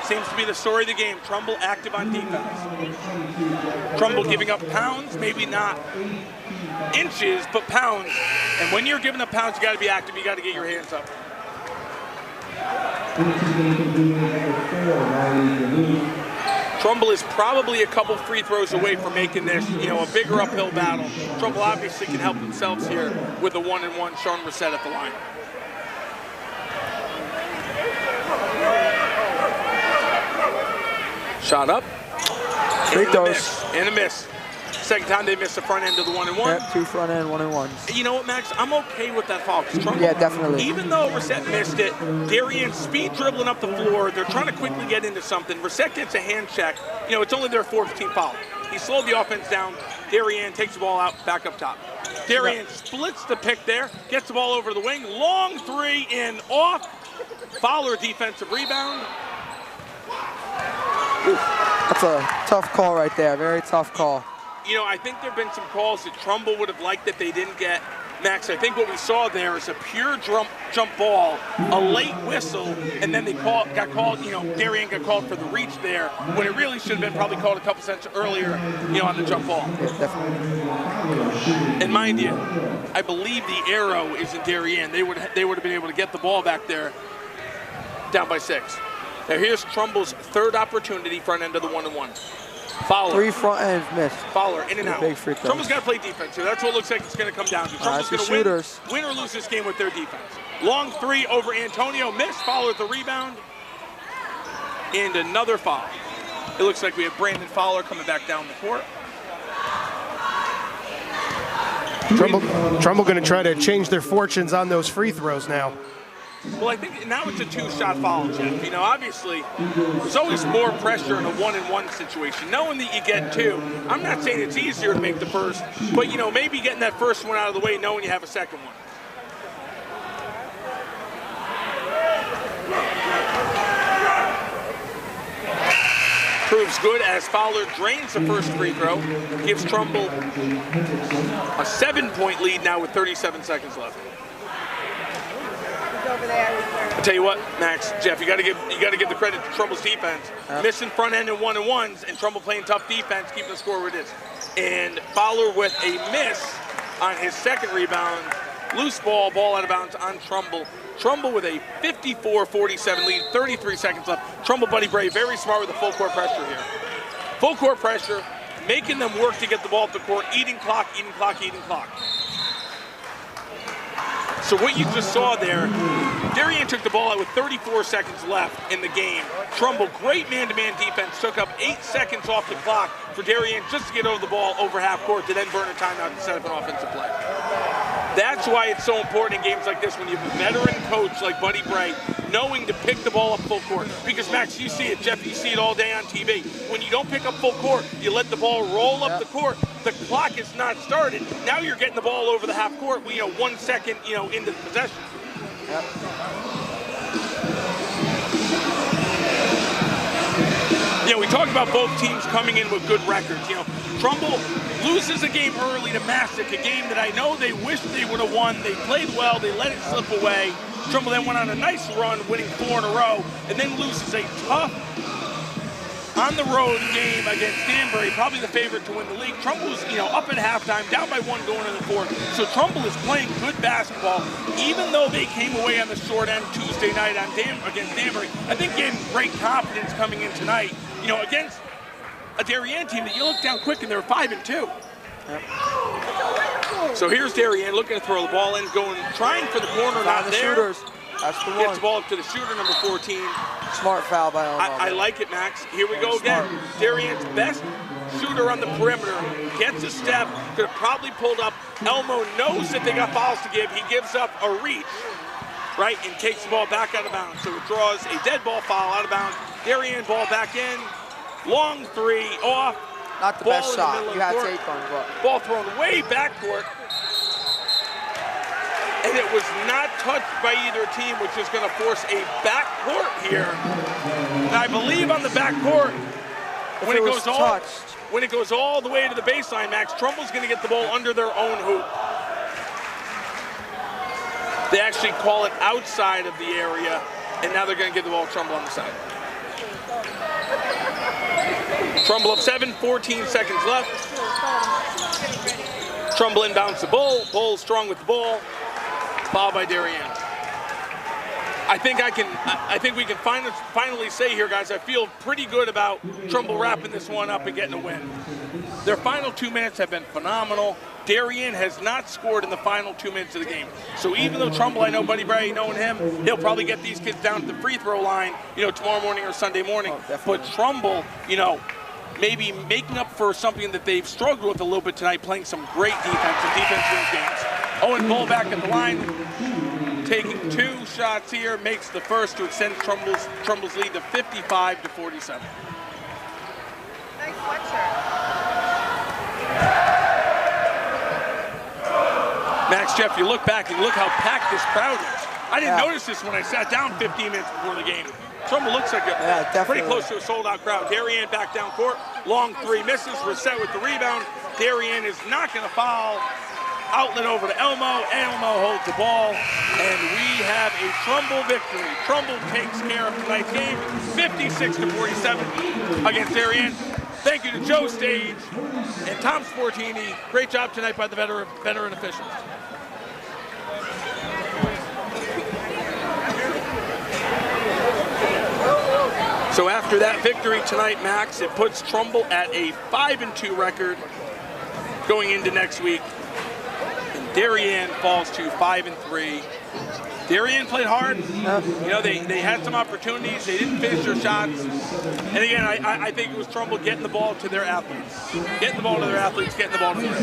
Seems to be the story of the game. Trumbull active on defense. Trumbull giving up pounds, maybe not inches, but pounds. And when you're giving up pounds, you got to be active. You got to get your hands up. Trumbull is probably a couple free throws away from making this, a bigger uphill battle. Trumbull obviously can help themselves here with a 1-and-1. Sean Reset at the line. Shot up. And a miss. Second time they missed the front end of the 1-and-1. Yep, 2 front end, 1-and-1s. You know what, Max? I'm okay with that foul. Yeah, definitely. Even though Reset missed it, Darien speed dribbling up the floor. They're trying to quickly get into something. Reset gets a hand check. It's only their 4th team foul. He slowed the offense down. Darien takes the ball out, back up top. Darien splits the pick there, gets the ball over the wing. Long 3 in off. Fowler defensive rebound. Oof. That's a tough call right there. Very tough call. I think there have been some calls that Trumbull would have liked that they didn't get. Max, I think what we saw there is a pure jump ball, a late whistle, and then they got called, Darien got called for the reach there, when it really should have been probably called a couple seconds earlier, on the jump ball. Yeah, definitely. And mind you, I believe the arrow is in Darien. They would have been able to get the ball back there, down by 6. Now here's Trumbull's 3rd opportunity, front end of the 1-and-1. Fowler. 3 front ends missed. Fowler in and out. Big free throws. Trumbull's got to play defense here. That's what it looks like it's going to come down to. Trumbull's the going to shooters. win or lose this game with their defense. Long 3 over Antonio. Missed. Fowler with the rebound. And another foul. It looks like we have Brandon Fowler coming back down the court. Trumbull going to try to change their fortunes on those free throws now. Well, I think now it's a 2-shot foul, Jeff. You know, obviously, there's always more pressure in a 1-and-1 situation. Knowing that you get 2, I'm not saying it's easier to make the first, but, you know, maybe getting that first one out of the way knowing you have a second one. Proves good as Fowler drains the first free throw. Gives Trumbull a 7-point lead now with 37 seconds left. I'll tell you what, Max, Jeff, you got to give the credit to Trumbull's defense. Missing front end and 1-and-1s, and Trumbull playing tough defense, keeping the score where it is. And Fowler with a miss on his second rebound. Loose ball out of bounds on Trumbull. Trumbull with a 54-47 lead, 33 seconds left. Trumbull, Buddy Bray, very smart with the full court pressure here. Full court pressure, making them work to get the ball up the court, eating clock. So what you just saw there, Darien took the ball out with 34 seconds left in the game. Trumbull, great man-to-man defense, took up 8 seconds off the clock for Darien just to get over the ball over half court to then burn a timeout and set up an offensive play. That's why it's so important in games like this when you have a veteran coach like Buddy Bray knowing to pick the ball up full court. Because, Max, you see it, Jeff, you see it all day on TV. When you don't pick up full court, you let the ball roll up the court, the clock is not started. Now you're getting the ball over the half court, 1 second, into the possession. Yep. We talked about both teams coming in with good records. Trumbull loses a game early to Massac, a game that I know they wish they would have won. They played well, they let it slip away. Trumbull then went on a nice run, winning 4 in a row, and then loses a tough on-the-road game against Danbury, probably the favorite to win the league. Trumbull was, up at halftime, down by 1 going into the fourth. So Trumbull is playing good basketball, even though they came away on the short end Tuesday night against Danbury. I think gave them great confidence coming in tonight, against a Darien team that you look down quick and they're 5-2. Yep. So here's Darien looking to throw the ball in, trying for the corner, not the there. Shooters. That's the one. Gets the ball up to the shooter, number 14. Smart foul by Elmo. I like it, Max. Here we go again. Darien's best shooter on the perimeter. Gets a step. Could have probably pulled up. Elmo knows that they got fouls to give. He gives up a reach, right, and takes the ball back out of bounds. So it draws a dead ball foul out of bounds. Darien ball back in. Long 3 off. Not the best shot. You had take on it. Ball thrown way backcourt. And it was not touched by either team, which is going to force a backcourt here. And I believe on the backcourt, when it goes all the way to the baseline, Max, Trumbull's going to get the ball under their own hoop. They actually call it outside of the area, and now they're going to give the ball to Trumbull on the side. Trumbull up 7, 14 seconds left. Trumbull inbounds the Bull. Bull strong with the ball. Foul by Darien. I think we can finally say here, guys, I feel pretty good about Trumbull wrapping this one up and getting a win. Their final 2 minutes have been phenomenal. Darien has not scored in the final 2 minutes of the game. So even though Trumbull, I know Buddy Bray, knowing him, he'll probably get these kids down to the free throw line, tomorrow morning or Sunday morning. But Trumbull, maybe making up for something that they've struggled with a little bit tonight, playing some great defense, and defense wins games. Owen Bull back at the line, taking 2 shots here, makes the first to extend Trumbull's lead to 55-47. Nice sweatshirt. Max, Jeff, you look back and look how packed this crowd is. I didn't notice this when I sat down 15 minutes before the game. Trumbull looks like pretty close to a sold-out crowd. Darien back down court. Long 3 misses. Reset with the rebound. Darien is not going to foul. Outlet over to Elmo. Elmo holds the ball. And we have a Trumbull victory. Trumbull takes care of tonight's game. 56-47 against Darien. Thank you to Joe Stage and Tom Sportini. Great job tonight by the veteran officials. So after that victory tonight, Max, it puts Trumbull at a 5-2 record going into next week. And Darien falls to 5-3. Darien played hard. You know, they had some opportunities. They didn't finish their shots. And again, I think it was Trumbull getting the ball to their athletes. Getting the ball to their athletes, getting the ball to their